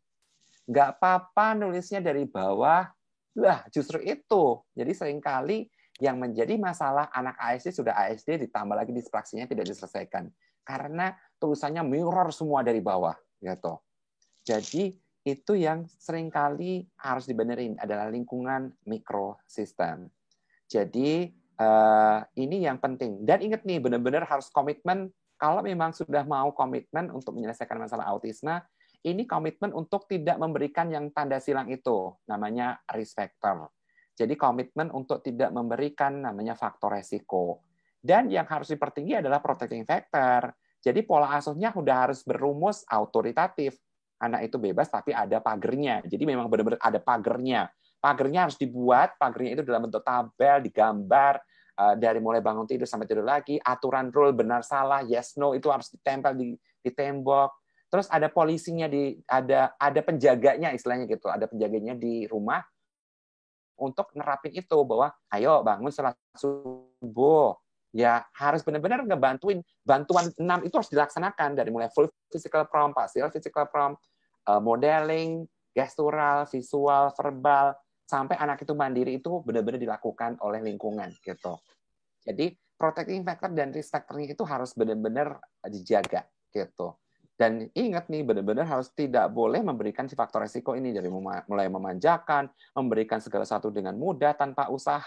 Nggak apa-apa nulisnya dari bawah, lah justru itu. Jadi seringkali yang menjadi masalah anak ASD sudah ASD, ditambah lagi dispraksinya tidak diselesaikan. Karena tulisannya mirror semua dari bawah. Gitu. Jadi itu yang seringkali harus dibenerin adalah lingkungan mikrosistem. Jadi ini yang penting. Dan ingat nih, benar-benar harus komitmen. Kalau memang sudah mau komitmen untuk menyelesaikan masalah autisme, ini komitmen untuk tidak memberikan yang tanda silang itu, namanya risk factor. Jadi komitmen untuk tidak memberikan namanya faktor resiko. Dan yang harus dipertinggi adalah protecting factor. Jadi pola asuhnya sudah harus berumus autoritatif. Anak itu bebas tapi ada pagernya. Jadi memang benar-benar ada pagernya. Pagernya harus dibuat, pagernya itu dalam bentuk tabel, digambar, dari mulai bangun tidur sampai tidur lagi, aturan rule benar salah, yes no itu harus ditempel di tembok. Terus ada polisinya, ada penjaganya istilahnya gitu, ada penjaganya di rumah untuk nerapin itu bahwa ayo bangun setelah subuh. Ya harus benar-benar ngebantuin, bantuan 6 itu harus dilaksanakan dari mulai full physical prompt, partial physical prompt, modeling, gestural, visual, verbal, sampai anak itu mandiri itu benar-benar dilakukan oleh lingkungan gitu. Jadi protecting factor dan risk factor-nya itu harus benar-benar dijaga gitu. Dan ingat nih, benar-benar harus tidak boleh memberikan si faktor resiko ini dari mulai memanjakan, memberikan segala sesuatu dengan mudah tanpa usaha.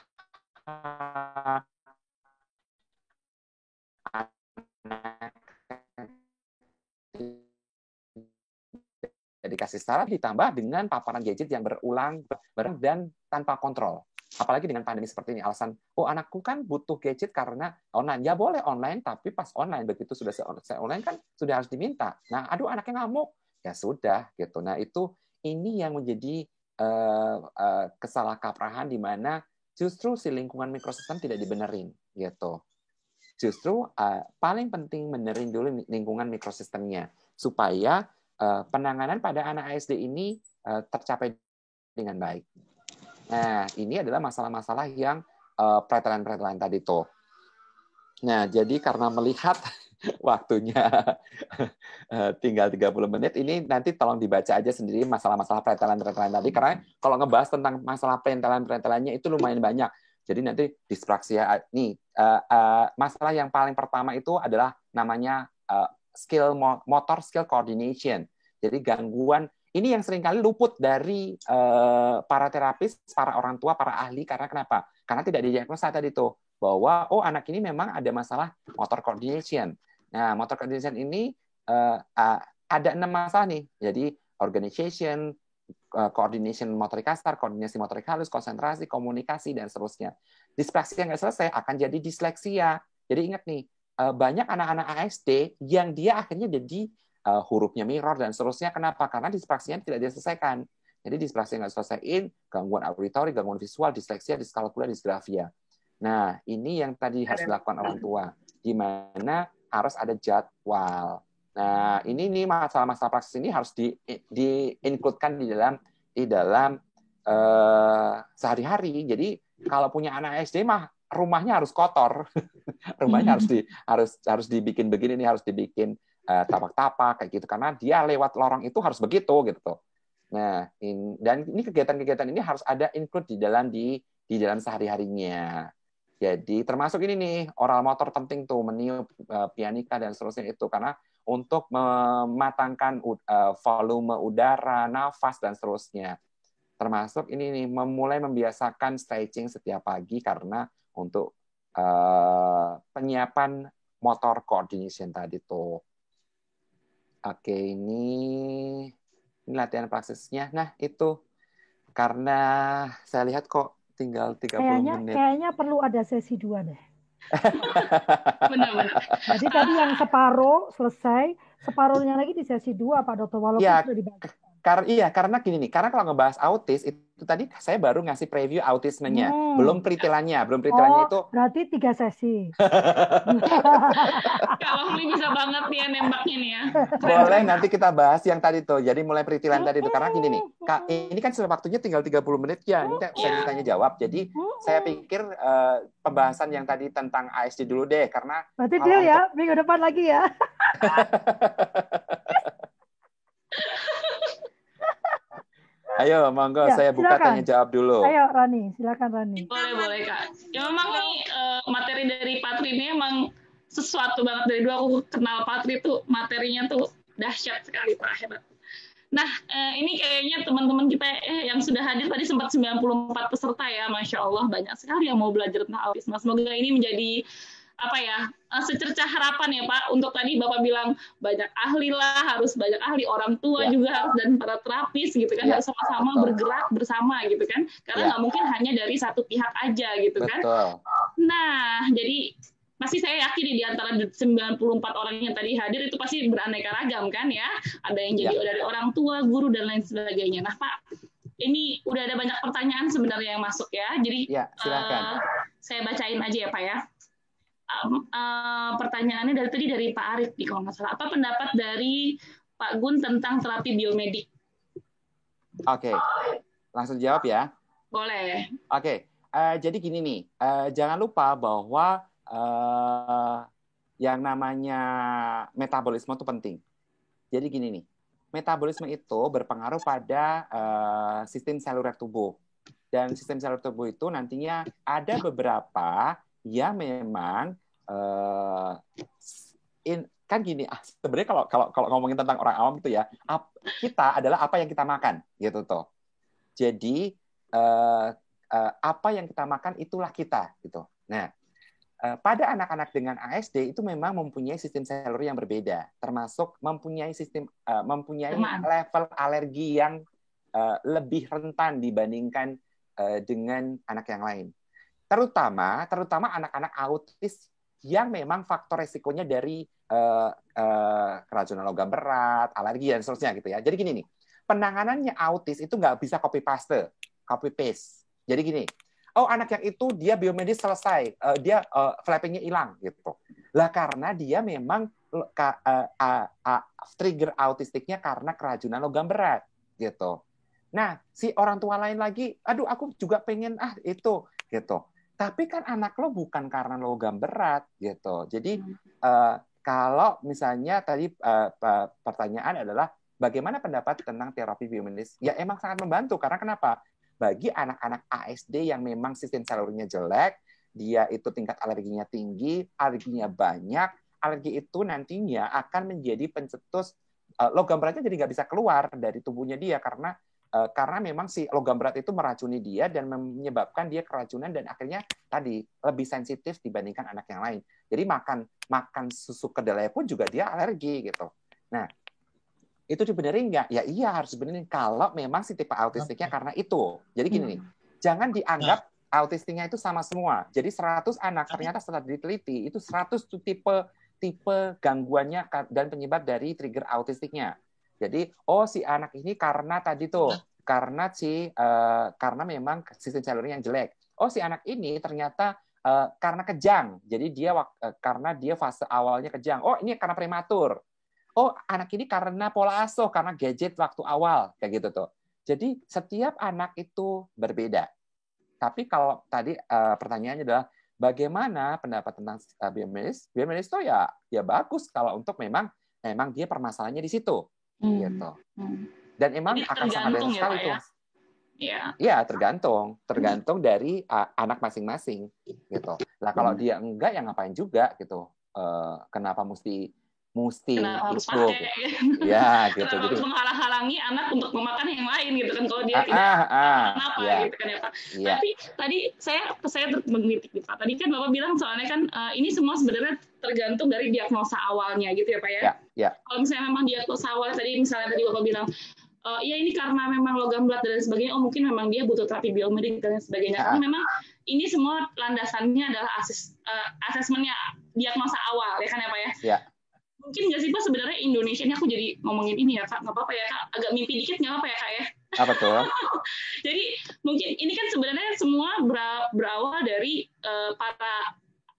Dikasih syarat ditambah dengan paparan gadget yang berulang dan tanpa kontrol. Apalagi dengan pandemi seperti ini, alasan, anakku kan butuh gadget karena online. Ya boleh online, tapi pas online, begitu sudah selesai online kan sudah harus diminta. Nah, aduh anaknya ngamuk. Ya sudah, gitu. Nah, ini yang menjadi kesalahkaprahan di mana justru si lingkungan mikrosistem tidak dibenerin, gitu. Justru paling penting benerin dulu lingkungan mikrosistemnya, supaya penanganan pada anak ASD ini tercapai dengan baik. Nah, ini adalah masalah-masalah yang pretelan-pretelan tadi tuh. Nah, jadi karena melihat waktunya tinggal 30 menit, ini nanti tolong dibaca aja sendiri masalah-masalah pretelan-pretelan tadi, karena kalau ngebahas tentang masalah pretelan-pretelannya itu lumayan banyak. Jadi nanti dispraksia. Nih, masalah yang paling pertama itu adalah namanya motor skill coordination. Jadi gangguan ini yang seringkali luput dari para terapis, para orang tua, para ahli. Karena kenapa? Karena tidak didiagnosa tadi tuh bahwa anak ini memang ada masalah motor coordination. Nah, motor coordination ini ada 6 masalah nih. Jadi organization, coordination motorik kasar, koordinasi motorik halus, konsentrasi, komunikasi, dan seterusnya. Dispraksi yang nggak selesai akan jadi disleksia. Jadi ingat nih, banyak anak-anak ASD yang dia akhirnya jadi hurufnya mirror dan seterusnya. Kenapa? Karena dispraksinya tidak diselesaikan. Jadi dispraksi nggak selesaiin, gangguan auditori, gangguan visual, disleksia, diskalkula, disgrafia. Nah, ini yang tadi harus dilakukan orang tua, di mana harus ada jadwal. Nah, ini nih masalah-masalah praksis ini harus di-include-kan di dalam sehari-hari. Jadi kalau punya anak SD mah rumahnya harus kotor, rumahnya harus dibikin begini nih, harus dibikin tapak-tapak kayak gitu, karena dia lewat lorong itu harus begitu gitu. Nah, dan ini kegiatan-kegiatan ini harus ada include di dalam sehari-harinya. Jadi termasuk ini nih, oral motor penting tuh, meniup, pianika dan seterusnya itu, karena untuk mematangkan volume udara, nafas dan seterusnya. Termasuk ini nih, mulai membiasakan stretching setiap pagi karena untuk penyiapan motor coordination tadi tuh. Oke, ini latihan praksisnya. Nah, itu karena saya lihat kok tinggal 30 menit. Kayaknya perlu ada sesi 2 deh. Benar-benar. Jadi tadi yang separuh selesai, separuhnya lagi di sesi 2, Pak Dokter, walaupun ya, sudah dibaca. karena gini nih, karena kalau ngebahas autis itu tadi saya baru ngasih preview autismenya, belum peritilannya itu. Berarti 3 sesi. Kalau Huli bisa banget nih ya nembaknya nih ya. Boleh nanti kita bahas yang tadi tuh. Jadi mulai peritilan tadi tuh, karena gini nih, Kak, ini kan sudah waktunya tinggal 30 menit ya, ini saya tanya jawab. Jadi saya pikir pembahasan yang tadi tentang ASD dulu deh, karena berarti deal ya, minggu depan lagi ya. Ayo, monggo Ya, saya buka silakan. tanya jawab dulu. Ayo Rani, silakan Rani. Boleh Kak. Ya memang nih materi dari Patri ini emang sesuatu banget. Dari dulu aku kenal Patri tuh materinya tuh dahsyat sekali, Pak, hebat. Nah, ini kayaknya teman-teman kita yang sudah hadir tadi sempat 94 peserta ya, Masya Allah, banyak sekali yang mau belajar tentang autisme. Semoga ini menjadi secercah harapan ya Pak, untuk tadi Bapak bilang banyak ahli lah, harus banyak ahli, orang tua juga harus, dan para terapis gitu kan, harus sama-sama bergerak bersama gitu kan, karena nggak mungkin hanya dari satu pihak aja gitu kan. Nah, jadi pasti saya yakin di antara 94 orang yang tadi hadir itu pasti beraneka ragam kan ya, ada yang jadi dari orang tua, guru, dan lain sebagainya. Nah Pak, ini udah ada banyak pertanyaan sebenarnya yang masuk ya, jadi silakan. Saya bacain aja ya Pak ya. Pertanyaannya dari Pak Arif nih kalau nggak salah. Apa pendapat dari Pak Gun tentang terapi biomedik? Oke, langsung jawab ya. Boleh. Oke, jadi gini nih, jangan lupa bahwa yang namanya metabolisme itu penting. Jadi gini nih, metabolisme itu berpengaruh pada sistem seluler tubuh. Dan sistem seluler tubuh itu nantinya ada beberapa yang memang kan gini, sebenarnya kalau ngomongin tentang orang awam itu ya, kita adalah apa yang kita makan gitu toh. Jadi apa yang kita makan itulah kita gitu. Nah, pada anak-anak dengan ASD itu memang mempunyai sistem seluler yang berbeda, termasuk mempunyai level alergi yang lebih rentan dibandingkan dengan anak yang lain. Terutama anak-anak autis yang memang faktor resikonya dari keracunan logam berat, alergi, dan seterusnya gitu ya. Jadi gini nih, penanganannya autis itu nggak bisa copy paste. Jadi gini, anak yang itu dia biomedis selesai, dia flappingnya hilang gitu. Lah karena dia memang trigger autistiknya karena keracunan logam berat gitu. Nah, si orang tua lain lagi, aduh aku juga pengen itu gitu. Tapi kan anak lo bukan karena logam berat gitu. Jadi kalau misalnya tadi pertanyaan adalah bagaimana pendapat tentang terapi biomedis? Ya emang sangat membantu, karena kenapa? Bagi anak-anak ASD yang memang sistem selurnya jelek, dia itu tingkat alerginya tinggi, alerginya banyak, alergi itu nantinya akan menjadi pencetus logam beratnya jadi nggak bisa keluar dari tubuhnya dia karena memang si logam berat itu meracuni dia dan menyebabkan dia keracunan dan akhirnya tadi lebih sensitif dibandingkan anak yang lain. Jadi makan susu kedelai pun juga dia alergi gitu. Nah, itu dibenerin nggak? Ya iya harus dibenerin kalau memang si tipe autistiknya karena itu. Jadi gini nih, jangan dianggap autistiknya itu sama semua. Jadi 100 anak ternyata setelah diteliti itu 100 tuh tipe gangguannya dan penyebab dari trigger autistiknya. Jadi, si anak ini karena tadi tuh, karena memang sistem selurnya yang jelek. Si anak ini ternyata karena kejang. Jadi karena dia fase awalnya kejang. Ini karena prematur. Anak ini karena pola asuh, karena gadget waktu awal, kayak gitu tuh. Jadi setiap anak itu berbeda. Tapi kalau tadi pertanyaannya adalah bagaimana pendapat tentang biomedis? Biomedis itu ya bagus kalau untuk memang dia permasalahannya di situ. Gitu. Dan emang akan sangat banyak sekali tuh. Iya, tergantung dari anak masing-masing gitu. Lah kalau dia enggak ya ngapain juga gitu. Kenapa mesti harus itu pakai, ya gitu. Jadi harus menghalang-halangi anak untuk memakan yang lain gitu kan, kalau dia tidak kenapa gitu kan ya Pak. Tapi tadi saya mengkritik nih Pak. Tadi kan Bapak bilang soalnya kan ini semua sebenarnya tergantung dari diagnosa awalnya gitu ya Pak ya. Kalau misalnya memang diagnosa awal tadi Bapak bilang ya ini karena memang logam berat dan sebagainya, mungkin memang dia butuh terapi biomedik dan sebagainya. Karena memang ini semua landasannya adalah asesmennya diagnosa awal ya kan ya Pak ya. mungkin nggak sih Pak sebenarnya Indonesia ini, aku jadi ngomongin ini ya Kak, nggak apa-apa ya Kak, agak mimpi dikit nggak apa-apa ya Kak ya. Apa tuh? Jadi mungkin ini kan sebenarnya semua berawal dari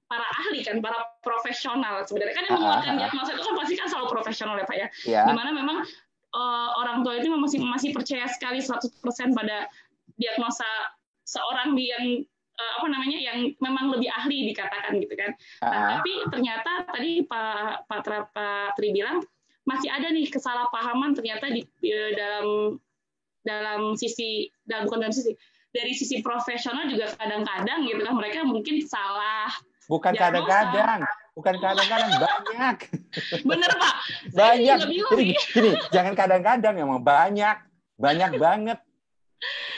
para ahli kan, para profesional sebenarnya kan yang mengeluarkan diagnosa itu kan pasti kan selalu profesional ya Pak ya. Dimana memang orang tua itu masih percaya sekali 100% pada diagnosa seorang yang yang memang lebih ahli dikatakan gitu kan. Nah, tapi ternyata tadi Pak Tri bilang masih ada nih kesalahpahaman ternyata di dari sisi profesional juga kadang-kadang gitu kan mereka mungkin salah. Bukan kadang-kadang banyak. Bener Pak. Banyak. Jadi gini, jangan kadang-kadang, emang banyak banget.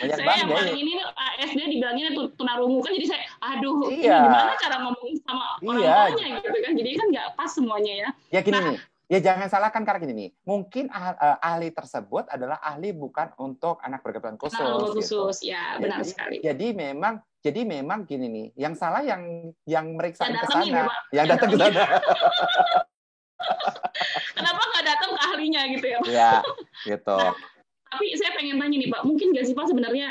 Saya yang paling ini SD dibilangnya tunarungu kan, jadi saya ini gimana cara ngomongin sama orang tuanya gitu kan, jadi kan nggak pas semuanya ya. Ya gini nih, ya jangan salahkan karena gini nih, mungkin ahli tersebut adalah ahli bukan untuk anak berkebutuhan khusus. Gitu. Ya benar sekali. Jadi memang gini nih, yang salah yang meriksa ke sana, yang datang ke sana. Kenapa nggak datang ke ahlinya gitu ya Pak? Ya, gitu. Nah, tapi saya pengen tanya nih Pak, mungkin nggak sih Pak sebenarnya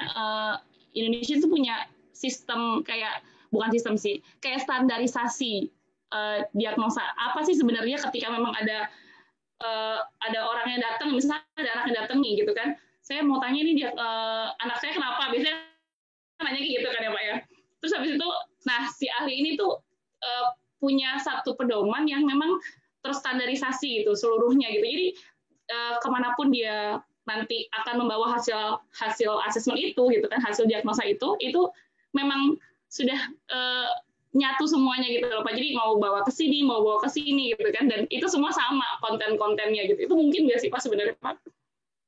Indonesia itu punya sistem bukan sistem sih, kayak standarisasi diagnosa. Apa sih sebenarnya ketika memang ada orang yang datang, misalnya ada anak yang datang nih gitu kan, saya mau tanya nih anak saya kenapa, biasanya nanya gitu kan ya Pak ya. Terus habis itu, nah si ahli ini tuh punya satu pedoman yang memang terstandarisasi gitu seluruhnya gitu. Jadi kemanapun dia nanti akan membawa hasil asesmen itu gitu kan, hasil diagnosa itu memang sudah nyatu semuanya gitu loh Pak. Jadi mau bawa ke sini gitu kan, dan itu semua sama konten-kontennya gitu. Itu mungkin nggak sih Pak sebenarnya Pak?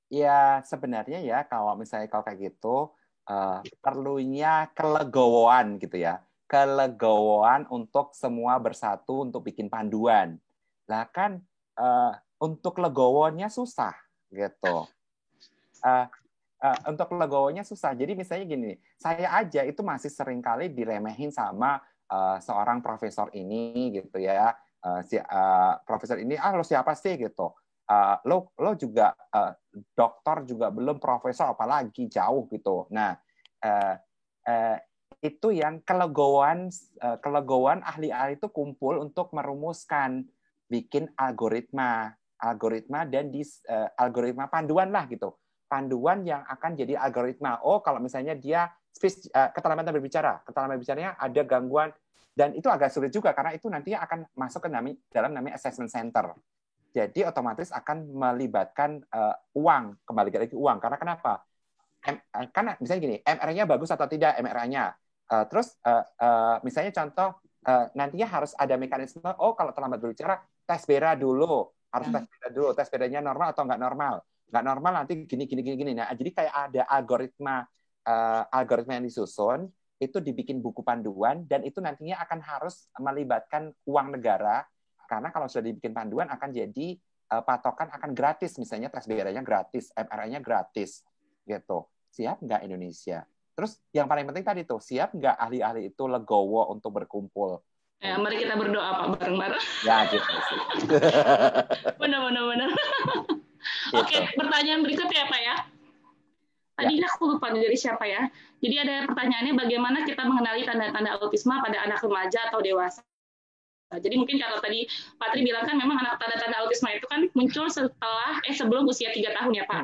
Ya sebenarnya ya kalau kayak gitu perlunya kelegowoan gitu ya. Kelegowoan untuk semua bersatu untuk bikin panduan. Lah kan untuk legowonya susah gitu. Untuk legowonya susah. Jadi misalnya gini, saya aja itu masih sering kali diremehin sama seorang profesor ini gitu ya. Profesor ini, lo siapa sih gitu. Lo juga doktor juga belum, profesor apalagi jauh gitu. Nah, itu yang kelegowan ahli-ahli itu kumpul untuk merumuskan, bikin algoritma dan algoritma panduan lah gitu. Panduan yang akan jadi algoritma. Oh, kalau misalnya dia keterlambatan berbicaranya ada gangguan, dan itu agak sulit juga karena itu nantinya akan masuk ke dalam namanya assessment center. Jadi otomatis akan melibatkan uang, kembali lagi uang. Karena kenapa? Karena misalnya gini, MR-nya bagus atau tidak MR-nya. Terus misalnya contoh, nantinya harus ada mekanisme, oh kalau terlambat berbicara, tes BERA dulu. Harus tes BERA dulu. Tes BERA-nya normal atau nggak normal. Nggak normal nanti gini. Nah, jadi kayak ada algoritma yang disusun, itu dibikin buku panduan, dan itu nantinya akan harus melibatkan uang negara, karena kalau sudah dibikin panduan akan jadi patokan akan gratis, misalnya tes BERA-nya gratis, MRI-nya gratis, gitu. Siap nggak Indonesia? Terus yang paling penting tadi tuh, siap nggak ahli-ahli itu legowo untuk berkumpul? Ya, mari kita berdoa Pak bareng-bareng. Ya gitu sih. Benar. Oke, pertanyaan berikutnya Pak ya. Tadi aku lupa dari siapa ya. Jadi ada pertanyaannya, bagaimana kita mengenali tanda-tanda autisme pada anak remaja atau dewasa? Jadi mungkin kalau tadi Pak Tri bilang kan memang tanda-tanda autisme itu kan muncul sebelum usia 3 tahun ya Pak.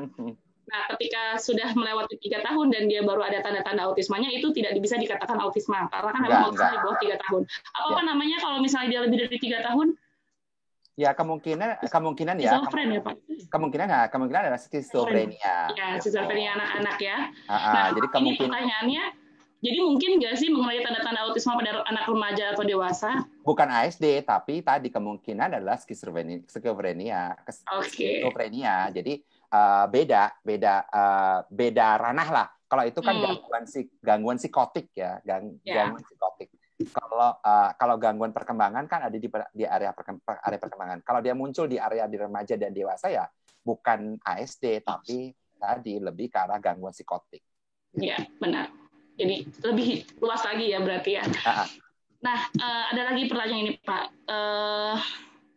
Nah, ketika sudah melewati 3 tahun dan dia baru ada tanda-tanda autismenya, itu tidak bisa dikatakan autisme karena kan memang autisme di bawah 3 tahun. Apa namanya kalau misalnya dia lebih dari 3 tahun? Ya kemungkinan ya. Schizofren ya Pak. Kemungkinan adalah skizofrenia. Ya, skizofrenia anak-anak ya. Nah, jadi ini pertanyaannya, jadi mungkin nggak sih mengenai tanda-tanda autisme pada anak remaja atau dewasa? Bukan ASD, tapi tadi kemungkinan adalah skizofrenia. Skizofrenia. Jadi beda ranah lah. Kalau itu kan gangguan psikotik ya, gangguan psikotik. Kalau gangguan perkembangan kan ada di area perkembangan. Kalau dia muncul di area di remaja dan dewasa ya bukan ASD, tapi tadi lebih ke arah gangguan psikotik. Iya, benar. Jadi lebih luas lagi ya berarti ya. Nah, ada lagi pertanyaan ini Pak.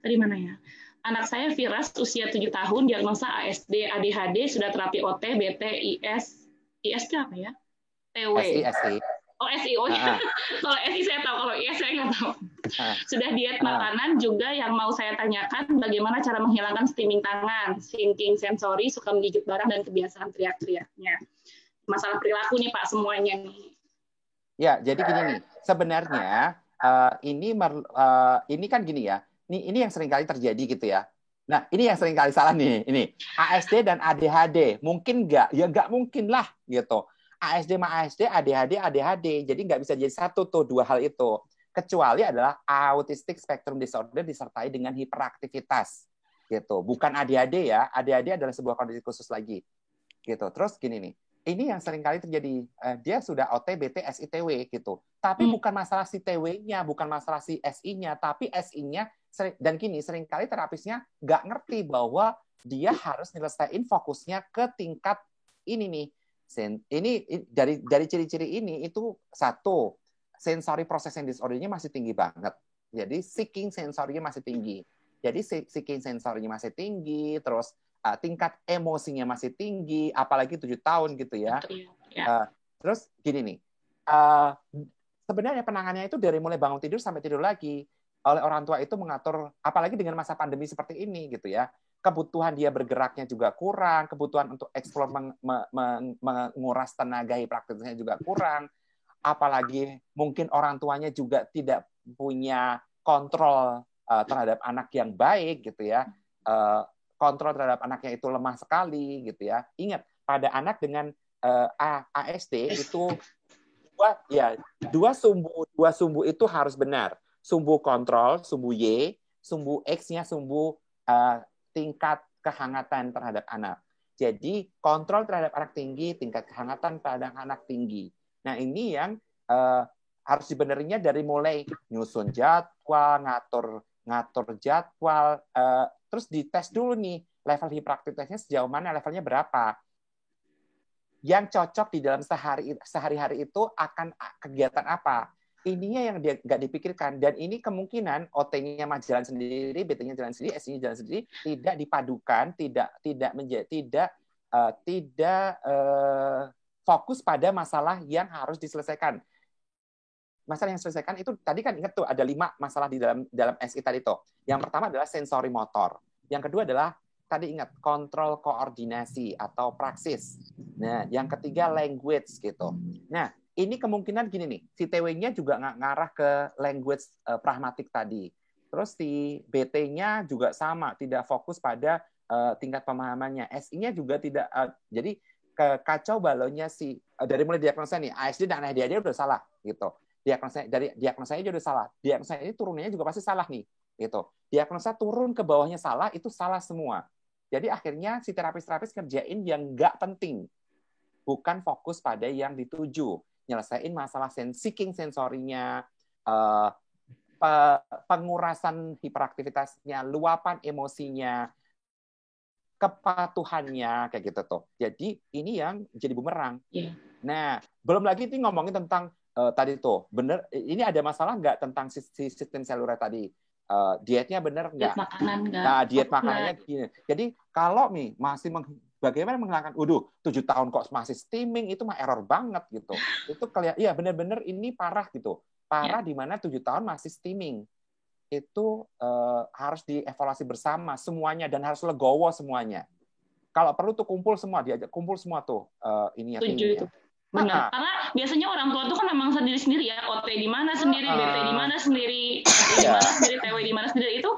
Tadi mana ya? Anak saya Firas, usia 7 tahun, diagnosa ASD, ADHD, sudah terapi OT, BT, IS itu apa ya? TW. SI. Oh, SI. Oh, ya. Kalau SI saya tahu, kalau IS saya nggak tahu. Sudah diet makanan juga. Yang mau saya tanyakan, bagaimana cara menghilangkan steaming tangan, sinking sensori, suka menggigit barang, dan kebiasaan teriak-teriaknya. Masalah perilaku nih Pak, semuanya nih. Ya, jadi gini nih. Sebenarnya ini kan gini ya. Ini yang seringkali terjadi gitu ya. Nah, ini yang seringkali salah nih. Ini ASD dan ADHD. Mungkin nggak? Ya nggak mungkin lah gitu. ASD sama ASD, ADHD. Jadi nggak bisa jadi satu tuh dua hal itu. Kecuali adalah autistic spectrum disorder disertai dengan hiperaktivitas. Gitu. Bukan ADHD ya. ADHD adalah sebuah kondisi khusus lagi. Gitu. Terus gini nih. Ini yang seringkali terjadi. Dia sudah OT, BT, SI, TW gitu. Tapi bukan masalah si TW-nya, bukan masalah si SI-nya, tapi SI-nya dan gini seringkali terapisnya nggak ngerti bahwa dia harus nyelesain fokusnya ke tingkat ini nih. Ini dari ciri-ciri ini itu satu, sensory processing disorder-nya masih tinggi banget. Jadi seeking sensorinya masih tinggi. Jadi seeking sensorinya masih tinggi, terus tingkat emosinya masih tinggi, apalagi 7 tahun gitu ya. Terus gini nih, sebenarnya penanganannya itu dari mulai bangun tidur sampai tidur lagi. Oleh orang tua itu mengatur, apalagi dengan masa pandemi seperti ini gitu ya. Kebutuhan dia bergeraknya juga kurang, kebutuhan untuk eksplor menguras tenaga hiperaktivitasnya juga kurang. Apalagi mungkin orang tuanya juga tidak punya kontrol terhadap anak yang baik gitu ya. Kontrol terhadap anaknya itu lemah sekali gitu ya. Ingat, pada anak dengan ASD itu dua sumbu itu harus benar. Sumbu kontrol, sumbu Y, sumbu X-nya sumbu tingkat kehangatan terhadap anak. Jadi kontrol terhadap anak tinggi, tingkat kehangatan terhadap anak tinggi. Nah, ini yang harus dibenerinya dari mulai nyusun jadwal, ngatur jadwal, terus dites dulu nih level hiperaktivitasnya sejauh mana, levelnya berapa. Yang cocok di dalam sehari-hari itu akan kegiatan apa. Ininya yang dia nggak dipikirkan, dan ini kemungkinan OT-nya mah jalan sendiri, BT-nya jalan sendiri, SI-nya jalan sendiri, tidak dipadukan, tidak fokus pada masalah yang harus diselesaikan. Masalah yang diselesaikan itu tadi kan ingat tuh ada 5 masalah di dalam SI tadi tuh. Yang pertama adalah sensori motor. Yang kedua adalah tadi ingat kontrol koordinasi atau praksis. Nah, yang ketiga language gitu. Nah, ini kemungkinan gini nih, si TW-nya juga ngarah ke language pragmatik tadi. Terus si BT-nya juga sama, tidak fokus pada tingkat pemahamannya. SI-nya juga tidak, jadi kacau balonnya dari mulai diagnosa nih, ASD dan ADHD udah salah gitu. Diagnosanya juga udah salah. Diagnosa ini turunannya juga pasti salah nih gitu. Diagnosa turun ke bawahnya salah, itu salah semua. Jadi akhirnya si terapis kerjain yang nggak penting. Bukan fokus pada yang dituju. Nyelesain masalah seeking sensorinya, pengurasan hiperaktivitasnya, luapan emosinya, kepatuhannya, kayak gitu tuh. Jadi ini yang jadi bumerang. Nah, belum lagi ini ngomongin tentang tadi tuh, bener, ini ada masalah nggak tentang sistem seluler tadi? Dietnya bener nggak? Nah, diet makanannya gini. Jadi kalau nih masih bagaimana menghilangkan, 7 tahun kok masih steaming, itu mah error banget gitu. Itu kelihatan, iya bener-bener ini parah gitu. Parah di mana 7 tahun masih steaming. Itu harus dievaluasi bersama semuanya dan harus legowo semuanya. Kalau perlu tuh kumpul semua, diajak kumpul semua tuh ininya. Itu. Benar, karena biasanya orang tua tuh kan memang sendiri-sendiri ya, OT di mana sendiri, BT di mana sendiri, di mana sendiri, TW di mana sendiri, itu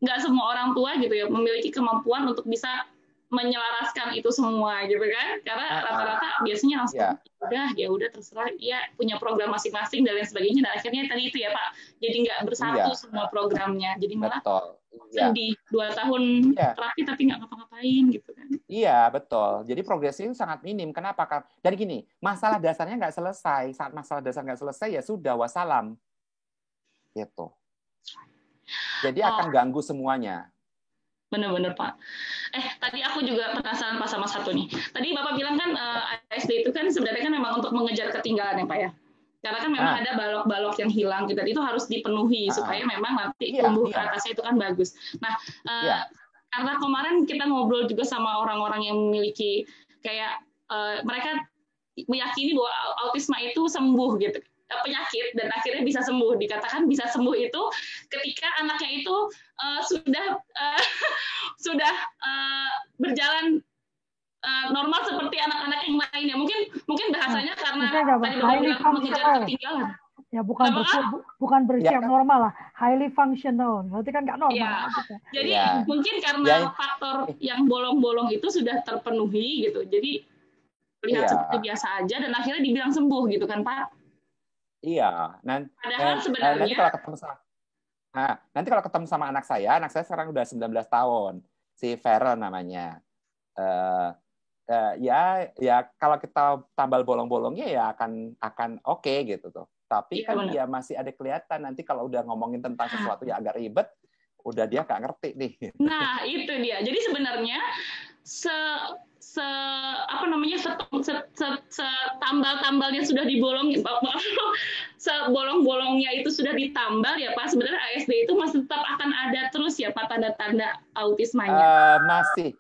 nggak semua orang tua gitu ya memiliki kemampuan untuk bisa menyelaraskan itu semua gitu kan, karena rata-rata biasanya langsung ya udah terserah, ya punya program masing-masing dan lain sebagainya, dan akhirnya tadi itu ya Pak, jadi nggak bersatu semua programnya, jadi malah sedih 2 tahun terapi tapi nggak ngapa-ngapain gitu kan. Iya, betul. Jadi progresnya itu sangat minim. Kenapa? Dan gini, masalah dasarnya nggak selesai. Saat masalah dasar nggak selesai, ya sudah, wassalam. Gitu. Jadi akan ganggu semuanya. Benar-benar, Pak. Tadi aku juga penasaran Pak sama satu nih. Tadi Bapak bilang kan ASD itu kan sebenarnya kan memang untuk mengejar ketinggalan ya Pak ya. Karena kan memang ada balok-balok yang hilang gitu, itu harus dipenuhi supaya memang nanti tumbuh ke atasnya itu kan bagus. Nah, karena kemarin kita ngobrol juga sama orang-orang yang memiliki kayak mereka meyakini bahwa autisme itu sembuh gitu, penyakit, dan akhirnya bisa sembuh. Dikatakan bisa sembuh itu ketika anaknya itu sudah berjalan normal seperti anak-anak yang lainnya. Mungkin bahasanya karena tadi Bapak bilang mengejar ketinggalan. Ya bukan berusia normal lah, highly functional. Berarti kan nggak normal. Gitu. Jadi mungkin karena faktor yang bolong-bolong itu sudah terpenuhi gitu. Jadi lihat seperti biasa aja dan akhirnya dibilang sembuh gitu kan Pak? Iya. Padahal sebenarnya nanti kalau ketemu sama anak saya sekarang udah 19 tahun, si Farrell namanya. Ya kalau kita tambal bolong-bolongnya ya akan oke gitu tuh. Tapi kan dia masih ada kelihatan nanti kalau udah ngomongin tentang sesuatu yang agak ribet, udah dia nggak ngerti nih. Nah itu dia. Jadi sebenarnya setambal-tambalnya sudah dibolongin, sebolong-bolongnya itu sudah ditambal ya Pak. Sebenarnya ASD itu masih tetap akan ada terus ya Pak tanda-tanda autismenya. Masih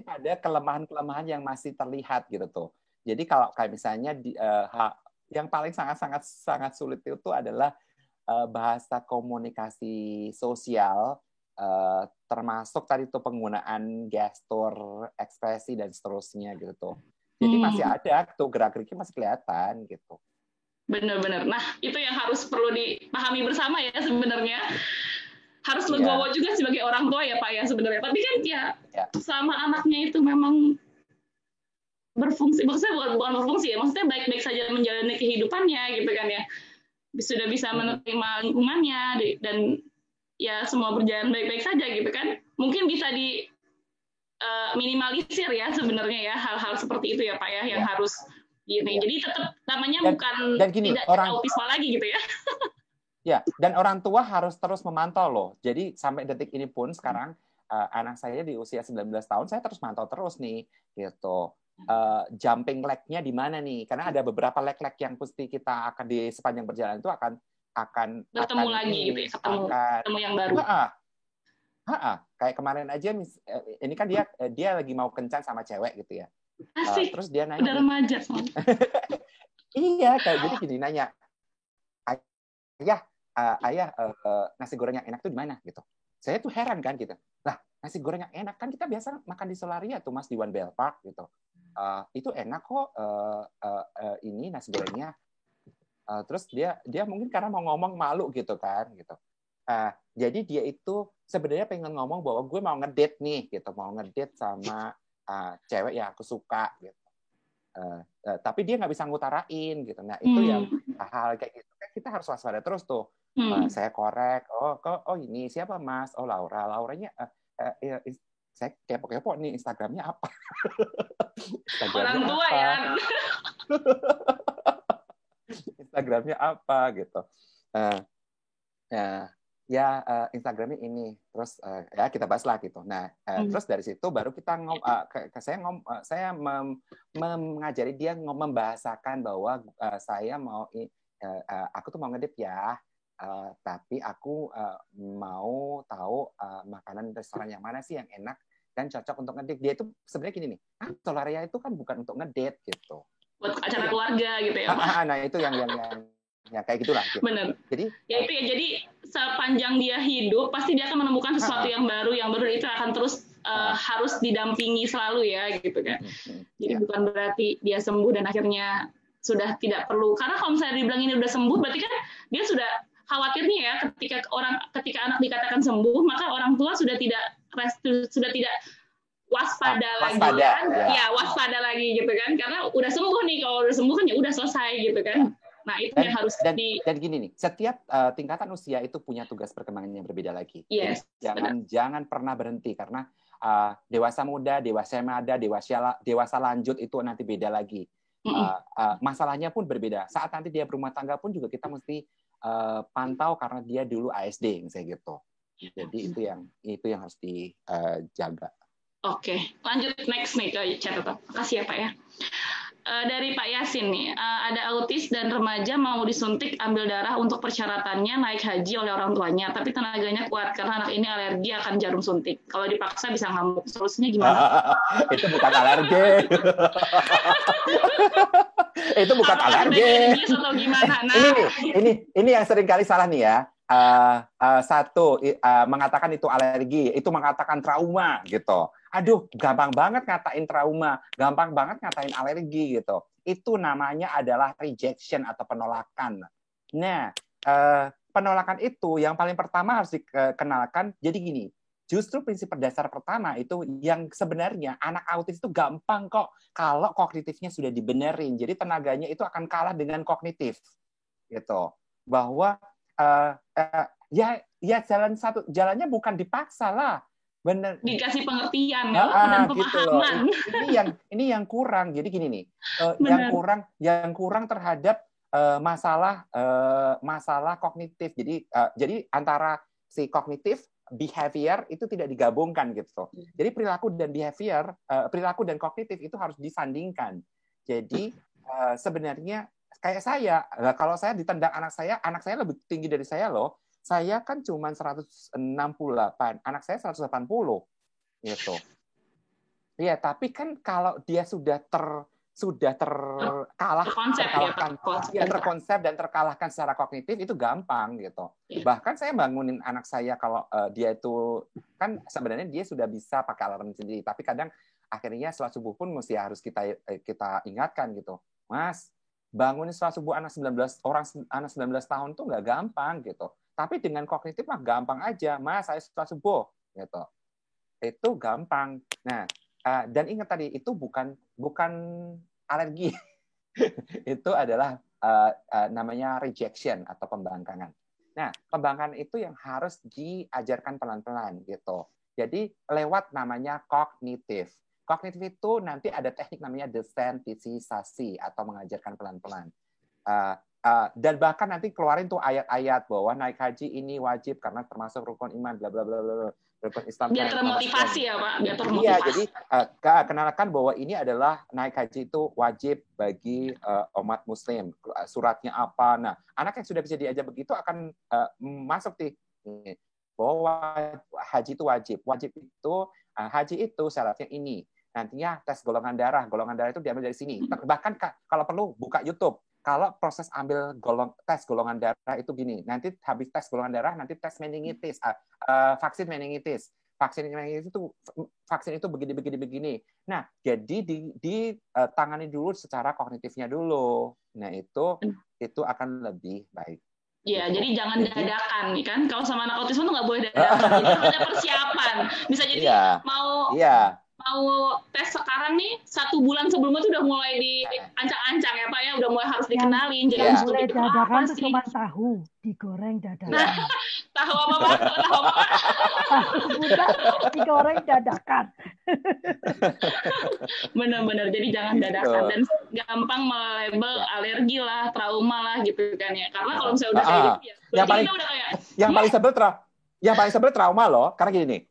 pada kelemahan-kelemahan yang masih terlihat gitu tuh. Jadi kalau kayak misalnya yang paling sangat sulit itu adalah bahasa komunikasi sosial. Termasuk tadi tuh penggunaan gestur, ekspresi dan seterusnya gitu tuh. Jadi masih ada tuh gerak-geriknya masih kelihatan gitu. Benar-benar. Nah, itu yang harus perlu dipahami bersama ya sebenarnya. Harus legowo juga sebagai orang tua ya Pak ya sebenarnya. Tapi kan selama anaknya itu memang berfungsi, maksudnya bukan berfungsi ya, maksudnya baik-baik saja menjalani kehidupannya gitu kan ya. Sudah bisa menerima lingkungannya dan ya semua berjalan baik-baik saja gitu kan. Mungkin bisa di minimalisir ya sebenarnya ya hal-hal seperti itu ya Pak ya yang harus gini. Jadi tetap namanya bukan tidak autisme lagi gitu ya. Ya, dan orang tua harus terus memantau loh. Jadi sampai detik ini pun sekarang anak saya di usia 19 tahun saya terus mantau terus nih gitu. Jumping lag-nya di mana nih? Karena ada beberapa lag-lag yang pasti kita akan di sepanjang perjalanan itu akan bertemu lagi gitu ya, ketemu yang baru. Kayak kemarin aja ini kan dia lagi mau kencan sama cewek gitu ya. Terus dia nanya, udah remaja iya kayak jadi gini nanya, ayah nasi goreng yang enak tuh di mana gitu. Saya tuh heran kan gitu. Lah nasi goreng yang enak kan kita biasa makan di Solaria tuh Mas di One Bell Park gitu. Itu enak kok ini nasi gorengnya. Terus dia mungkin karena mau ngomong malu gitu kan gitu. Jadi dia itu sebenarnya pengen ngomong bahwa gue mau ngedate nih gitu, mau ngedate sama cewek yang aku suka gitu. Tapi dia nggak bisa ngutarain gitu. Nah itu yang hal kayak gitu kita harus waspada terus tuh. Saya korek, oh ini siapa Mas? Oh Lauranya saya kepo-kepo nih Instagramnya apa? Orang tua ya. Instagramnya apa gitu. Instagramnya ini. Terus ya kita bahas lah gitu. Nah, terus dari situ baru kita saya mengajari dia membahasakan bahwa saya mau aku tuh mau ngedit ya. Tapi aku mau tahu makanan restoran yang mana sih yang enak dan cocok untuk ngedate. Dia itu sebenarnya gini nih, Solaria itu kan bukan untuk ngedate gitu. Buat acara keluarga gitu ya Pak. Nah itu yang kayak gitulah. Gitu. Benar. Jadi ya itu ya. Jadi sepanjang dia hidup pasti dia akan menemukan sesuatu yang baru itu akan terus harus didampingi selalu ya gitu kan. Jadi bukan berarti dia sembuh dan akhirnya sudah tidak perlu. Karena kalau misalnya dibilang ini udah sembuh, berarti kan dia sudah khawatirnya ya ketika anak dikatakan sembuh, maka orang tua sudah tidak waspada lagi kan? Ya waspada lagi gitu kan, karena udah sembuh nih. Kalau udah sembuh kan ya udah selesai gitu kan. Nah itu yang harus dan gini nih, setiap tingkatan usia itu punya tugas perkembangan yang berbeda lagi. Yes, jangan pernah berhenti karena dewasa muda, dewasa mada, dewasa lanjut itu nanti beda lagi. Masalahnya pun berbeda. Saat nanti dia berumah tangga pun juga kita mesti pantau karena dia dulu ASD misalnya gitu. Jadi itu yang harus dijaga. Oke, lanjut next nih ke catatan. Makasih ya Pak ya. dari Pak Yasin nih, ada autis dan remaja mau disuntik ambil darah untuk persyaratannya naik haji oleh orang tuanya, tapi tenaganya kuat karena anak ini alergi akan jarum suntik. Kalau dipaksa bisa ngamuk. Solusinya gimana? Itu bukan alergi. Itu bukan alergi. Atau gimana? Nah, ini yang sering kali salah nih ya. Satu mengatakan itu alergi, itu mengatakan trauma gitu. Aduh, gampang banget ngatain trauma, gampang banget ngatain alergi gitu. Itu namanya adalah rejection atau penolakan. Nah, penolakan itu yang paling pertama harus dikenalkan. Jadi gini, justru prinsip dasar pertama itu yang sebenarnya anak autis itu gampang kok kalau kognitifnya sudah dibenerin. Jadi tenaganya itu akan kalah dengan kognitif, gitu. Bahwa ya jalannya bukan dipaksa lah. Bener. Dikasih pengertian dan pemahaman. Gitu ini yang kurang. Jadi gini nih, yang kurang terhadap masalah kognitif. Jadi antara si kognitif behavior itu tidak digabungkan gitu. Jadi perilaku dan behavior, perilaku dan kognitif itu harus disandingkan. Jadi sebenarnya kayak saya, kalau saya ditendang anak saya lebih tinggi dari saya loh. Saya kan cuma 168, anak saya 180, gitu. Iya, tapi kan kalau dia sudah terkonsep dan terkalahkan secara kognitif itu gampang gitu. Bahkan saya bangunin anak saya kalau dia itu kan sebenarnya dia sudah bisa pakai alarm sendiri, tapi kadang akhirnya sholat subuh pun harus kita ingatkan gitu. Mas, bangunin sholat subuh anak 19 tahun tuh nggak gampang gitu. Tapi dengan kognitif mah gampang aja, Mas, saya sholat subuh gitu. Itu gampang. Nah, dan ingat tadi itu bukan alergi. Itu adalah namanya rejection atau pembangkangan. Nah, pembangkangan itu yang harus diajarkan pelan-pelan gitu. Jadi lewat namanya kognitif. Kognitif itu nanti ada teknik namanya desensitisasi atau mengajarkan pelan-pelan. Dan bahkan nanti keluarin tuh ayat-ayat bahwa naik haji ini wajib karena termasuk rukun iman, bla bla bla bla, rukun Islam. Biar termotivasi ya Pak, biar termotivasi. Iya, jadi kenalkan bahwa ini adalah naik haji itu wajib bagi umat Muslim. Suratnya apa? Nah, anak yang sudah bisa diajak begitu akan masuk di bahwa haji itu wajib. Haji itu syaratnya ini. Nantinya tes golongan darah itu diambil dari sini. Bahkan kalau perlu buka YouTube. Kalau proses ambil tes golongan darah itu gini, nanti habis tes golongan darah, nanti tes meningitis, vaksin meningitis. Vaksin itu begini. Nah, jadi ditangani dulu secara kognitifnya dulu. Nah, itu akan lebih baik. Iya, jadi jangan dadakan, kan? Kalau sama anak autisme tuh nggak boleh dadakan. Jadi harus ada persiapan. Bisa jadi mau tes sekarang nih 1 bulan sebelumnya tuh udah mulai diancang-ancang ya Pak ya, udah mulai harus dikenalin. Jadi yang boleh dadakan itu cuma tahu digoreng dadakan. Nah, tahu apa Pak? Tahu budak digoreng dadakan. Benar-benar, jadi jangan dadakan dan gampang melabel alergi lah, trauma lah gitu kan ya. Karena kalau misalnya udah kayak gitu ya, yang paling sebel trauma loh, karena gini nih.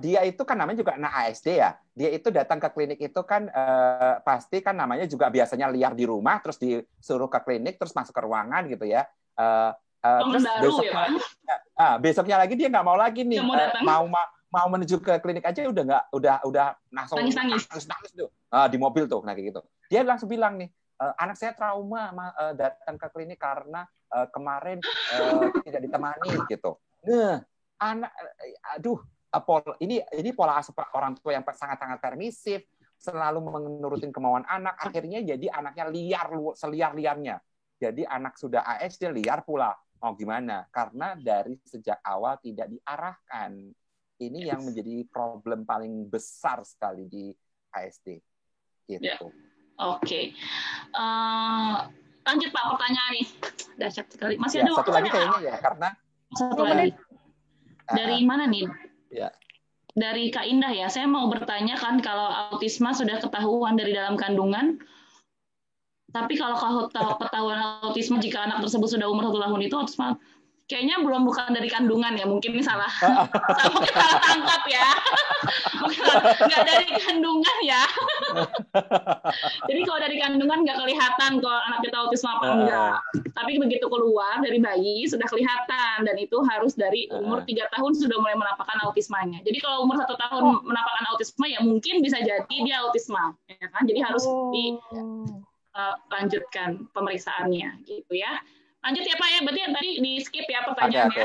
Dia itu kan namanya juga anak ASD ya. Dia itu datang ke klinik itu kan pasti kan namanya juga biasanya liar di rumah, terus disuruh ke klinik, terus masuk ke ruangan gitu ya. Terus besoknya lagi dia nggak mau lagi nih, mau menuju ke klinik aja udah langsung nangis tuh di mobil tuh, nah kayak gitu. Dia langsung bilang nih, anak saya trauma datang ke klinik karena kemarin tidak ditemani gitu. Nah, ini pola asuh orang tua yang sangat-sangat permisif, selalu menurutin kemauan anak, akhirnya jadi anaknya seliar-liarnya. Jadi anak sudah ASD liar pula. Mau gimana? Karena dari sejak awal tidak diarahkan. Ini yang menjadi problem paling besar sekali di ASD. Gitu. Ya. Oke. Lanjut Pak, pertanyaan nih. Dahsyat sekali. Masih ada satu lagi kayaknya ya, karena satu lagi. Dari mana nih? Ya. Dari Kak Indah ya, saya mau bertanya kan kalau autisme sudah ketahuan dari dalam kandungan, tapi kalau ketahuan autisme jika anak tersebut sudah umur 1 tahun itu autisme Kayaknya bukan dari kandungan ya, mungkin ini salah tangkap ya. Nggak dari kandungan ya. Jadi kalau dari kandungan nggak kelihatan kalau anak kita autisme apa enggak. Tapi begitu keluar dari bayi sudah kelihatan, dan itu harus dari umur 3 tahun sudah mulai menampakkan autismanya. Jadi kalau umur 1 tahun menampakkan autisme ya mungkin bisa jadi dia autisme, ya kan? Jadi harus dilanjutkan pemeriksaannya gitu ya. Lanjut ya Pak ya, berarti tadi di skip ya pertanyaannya. Okay.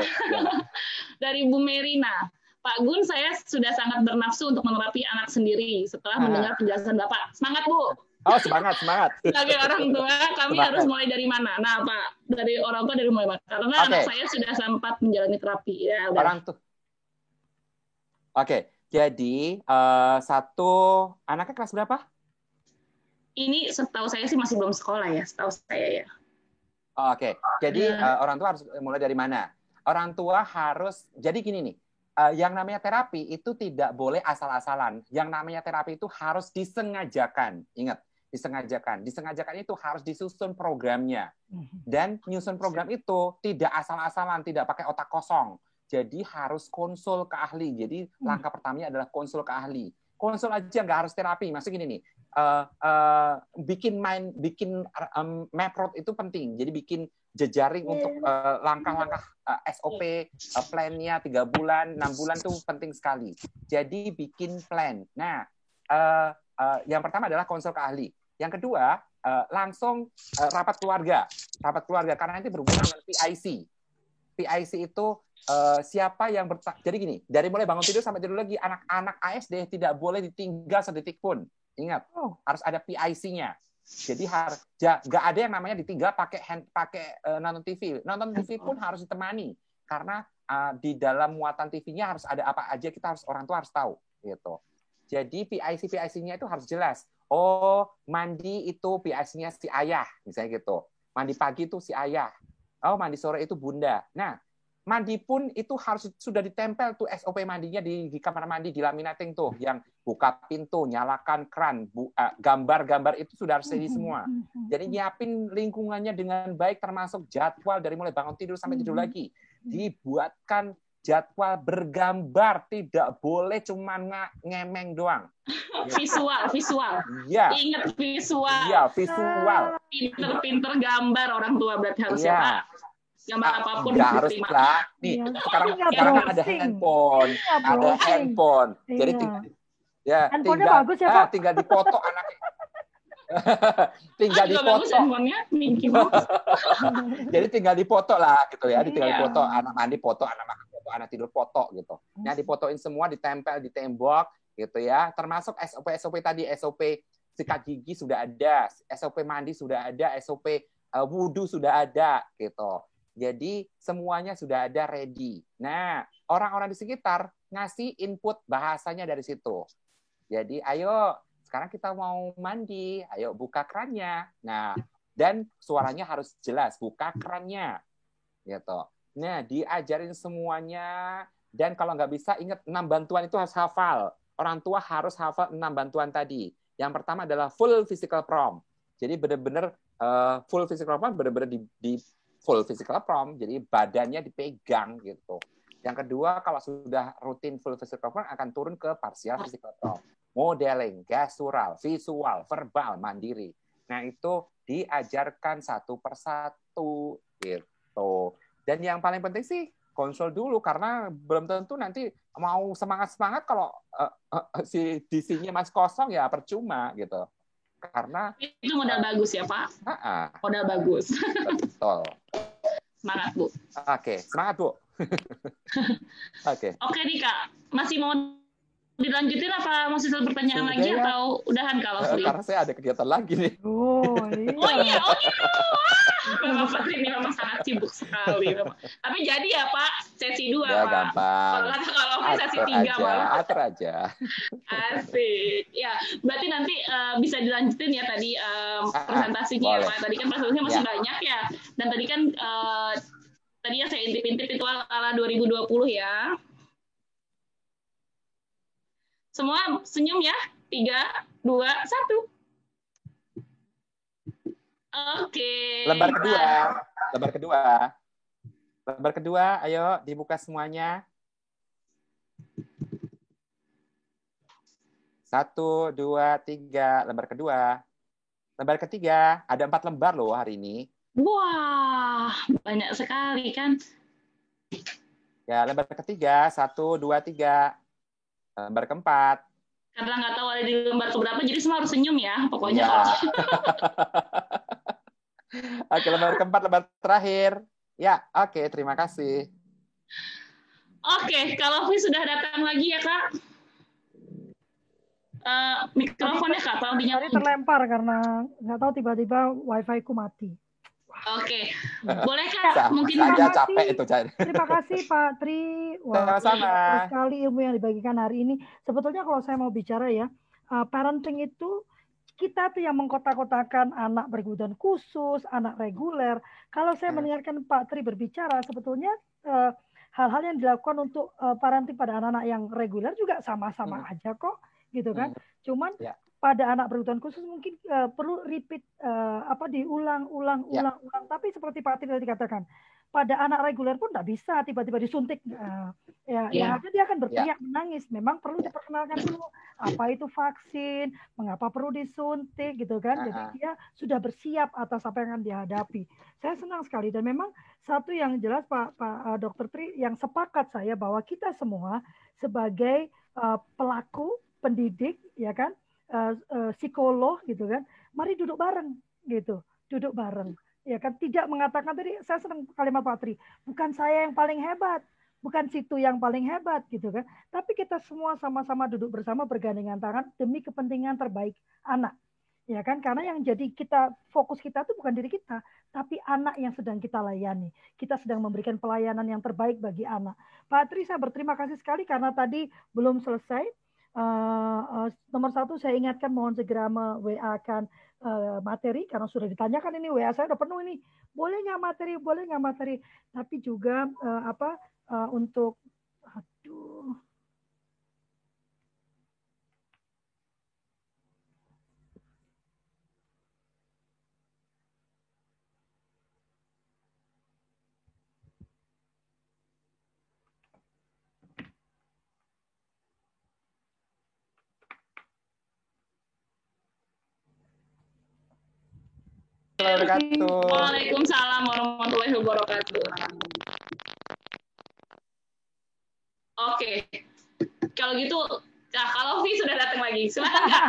Dari Bu Merina, Pak Gun, saya sudah sangat bernafsu untuk menerapi anak sendiri setelah mendengar penjelasan Bapak. Semangat Bu. Oh semangat. Sebagai orang tua, kami harus mulai dari mana? Nah Pak, dari orang tua dari mulai mana? Karena anak saya sudah sempat menjalani terapi. Ya, orang tuh. Oke, jadi satu anaknya kelas berapa? Ini setahu saya sih masih belum sekolah ya, setahu saya ya. Oke, jadi orang tua harus mulai dari mana? Orang tua harus, jadi gini nih, yang namanya terapi itu tidak boleh asal-asalan. Yang namanya terapi itu harus disengajakan. Ingat, disengajakan. Disengajakan itu harus disusun programnya. Dan nyusun program itu tidak asal-asalan, tidak pakai otak kosong. Jadi harus konsul ke ahli. Jadi langkah pertamanya adalah konsul ke ahli. Konsul aja nggak harus terapi. Maksudnya gini nih, bikin map road itu penting. Jadi bikin jejaring untuk langkah-langkah SOP, plan-nya 3 bulan, 6 bulan itu penting sekali. Jadi bikin plan. Nah, yang pertama adalah konsul ke ahli. Yang kedua, langsung rapat keluarga. Rapat keluarga karena nanti berhubungan dengan PIC. PIC itu siapa yang jadi gini, dari mulai bangun tidur sampai tidur lagi, anak-anak ASD tidak boleh ditinggal sedetik pun. Ingat, harus ada PIC-nya. Jadi nggak ada yang namanya ditinggal pakai nonton TV. Nonton TV pun harus ditemani karena di dalam muatan TV-nya harus ada apa aja, orang tua harus tahu gitu. Jadi PIC-nya itu harus jelas. Oh, mandi itu PIC-nya si ayah, misalnya gitu. Mandi pagi itu si ayah. Oh, mandi sore itu bunda. Nah, mandi pun itu harus sudah ditempel tuh SOP mandinya di kamar mandi, di laminating tuh, yang buka pintu, nyalakan keran, gambar-gambar itu sudah harus jadi semua. Jadi nyiapin lingkungannya dengan baik, termasuk jadwal dari mulai bangun tidur sampai tidur lagi. Dibuatkan jadwal bergambar, tidak boleh cuma ngemeng doang. Visual. Ya. Ingat visual. Iya, visual. Pinter-pinter gambar orang tua berarti harus ya Pak. Gambar apapun nggak harus lah. Nih, sekarang ada handphone, Jadi handphonenya bagus ya Pak. Tinggal dipoto anaknya. Tinggal dipoto. Jadi tinggal dipoto lah gitu ya. Tinggal dipoto, anak mandi foto, anak makan foto, anak tidur foto gitu. Nah, dipotoin semua, ditempel di tembok gitu ya. Termasuk SOP tadi, SOP sikat gigi sudah ada, SOP mandi sudah ada, SOP wudhu sudah ada gitu. Jadi semuanya sudah ada ready. Nah, orang-orang di sekitar ngasih input bahasanya dari situ. Jadi ayo sekarang kita mau mandi, ayo buka kerannya. Nah, dan suaranya harus jelas, buka kerannya. Gitu. Nah, diajarin semuanya, dan kalau nggak bisa ingat 6 bantuan itu harus hafal. Orang tua harus hafal 6 bantuan tadi. Yang pertama adalah full physical prompt. Jadi benar-benar full physical prompt, benar-benar di full physical prompt, jadi badannya dipegang gitu. Yang kedua, kalau sudah rutin full physical prompt akan turun ke partial physical prompt. Modeling, gestural, visual, verbal, mandiri. Nah, itu diajarkan satu persatu gitu. Dan yang paling penting sih konsul dulu, karena belum tentu nanti mau semangat-semangat kalau si DC-nya masih kosong ya percuma gitu. Karena itu modal bagus ya Pak. Modal bagus. Betul. Semangat Bu. Oke, semangat Bu. Oke nih Kak, masih mau dilanjutin apa masih ada pertanyaan lagi ya? Atau udahan kalau free? Karena saya ada kegiatan lagi nih. Oh iya. Bapak ini memang sangat sibuk sekali. Tapi jadi ya Pak, sesi 2 ya, Pak. Gampang. Kalau sesi 3 Pak. Atur aja. Asik. Ya, berarti nanti bisa dilanjutin ya tadi presentasinya ya Pak. Tadi kan presentasinya masih banyak ya. Dan tadi kan tadi yang saya intip-intip itu ala 2020 ya. Semua senyum ya. 3, 2, 1. Oke. Lembar kedua. Lembar kedua, ayo dibuka semuanya. 1, 2, 3. Lembar kedua. Lembar ketiga, ada 4 lembar loh hari ini. Wah, banyak sekali kan. Ya, lembar ketiga, 1, 2, 3. Lembar keempat. Karena nggak tahu ada di lembar keberapa, jadi semua harus senyum ya, pokoknya. Ya. Oke, lembar keempat, lembar terakhir. Ya, oke, terima kasih. Oke, kalau Vi sudah datang lagi ya, Kak. Mikrofonnya Kak, tolong dinyalain. Tadi terlempar karena nggak tahu tiba-tiba wifi ku mati. Oke, boleh Kak? Mungkin saya capek itu cari. Terima kasih Pak Tri. Wah, sama-sama. Sekali ilmu yang dibagikan hari ini. Sebetulnya kalau saya mau bicara ya, parenting itu kita tuh yang mengkotak-kotakan anak berkebutuhan khusus, anak reguler. Kalau saya mendengarkan Pak Tri berbicara, sebetulnya hal-hal yang dilakukan untuk parenting pada anak-anak yang reguler juga sama-sama aja kok, gitu kan? Cuman pada anak berkebutuhan khusus mungkin perlu repeat diulang. Tapi seperti Pak Tri tadi katakan, pada anak reguler pun tidak bisa tiba-tiba disuntik. Dia akan berteriak menangis. Memang perlu diperkenalkan dulu apa itu vaksin, mengapa perlu disuntik, gitu kan? Jadi dia sudah bersiap atas apa yang akan dihadapi. Saya senang sekali dan memang satu yang jelas Pak Dr. Tri yang sepakat saya bahwa kita semua sebagai pelaku pendidik, ya kan, psikolog, gitu kan, mari duduk bareng, gitu, duduk bareng. Ya kan, tidak mengatakan tadi, saya senang kalimat Pak Tri, bukan saya yang paling hebat, bukan situ yang paling hebat, gitu kan. Tapi kita semua sama-sama duduk bersama bergandengan tangan demi kepentingan terbaik anak. Ya kan, karena yang jadi fokus kita itu bukan diri kita, tapi anak yang sedang kita layani. Kita sedang memberikan pelayanan yang terbaik bagi anak. Pak Tri, saya berterima kasih sekali karena tadi belum selesai. Nomor 1 saya ingatkan mohon segera WA-kan materi karena sudah ditanyakan ini WA saya udah penuh ini, boleh nggak materi, tapi juga untuk Waalaikumsalam warahmatullahi wabarakatuh. Oke, kalau gitu, kalau Vi sudah datang lagi, silakan Kak.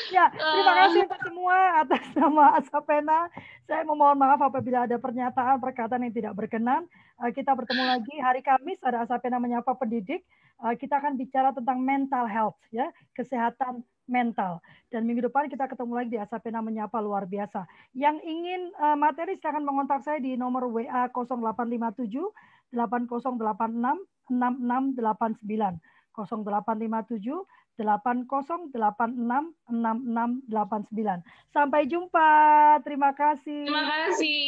Ya, terima kasih untuk semua atas nama Asapena. Saya memohon maaf apabila ada pernyataan perkataan yang tidak berkenan. Kita bertemu lagi hari Kamis, ada Asapena Menyapa Pendidik. Kita akan bicara tentang mental health, ya, kesehatan mental. Dan minggu depan kita ketemu lagi di Asapena Menyapa Luar Biasa. Yang ingin materi silakan mengontak saya di nomor WA 0857 8086 6689 0857 8086 6689. Sampai jumpa. Terima kasih. Terima kasih.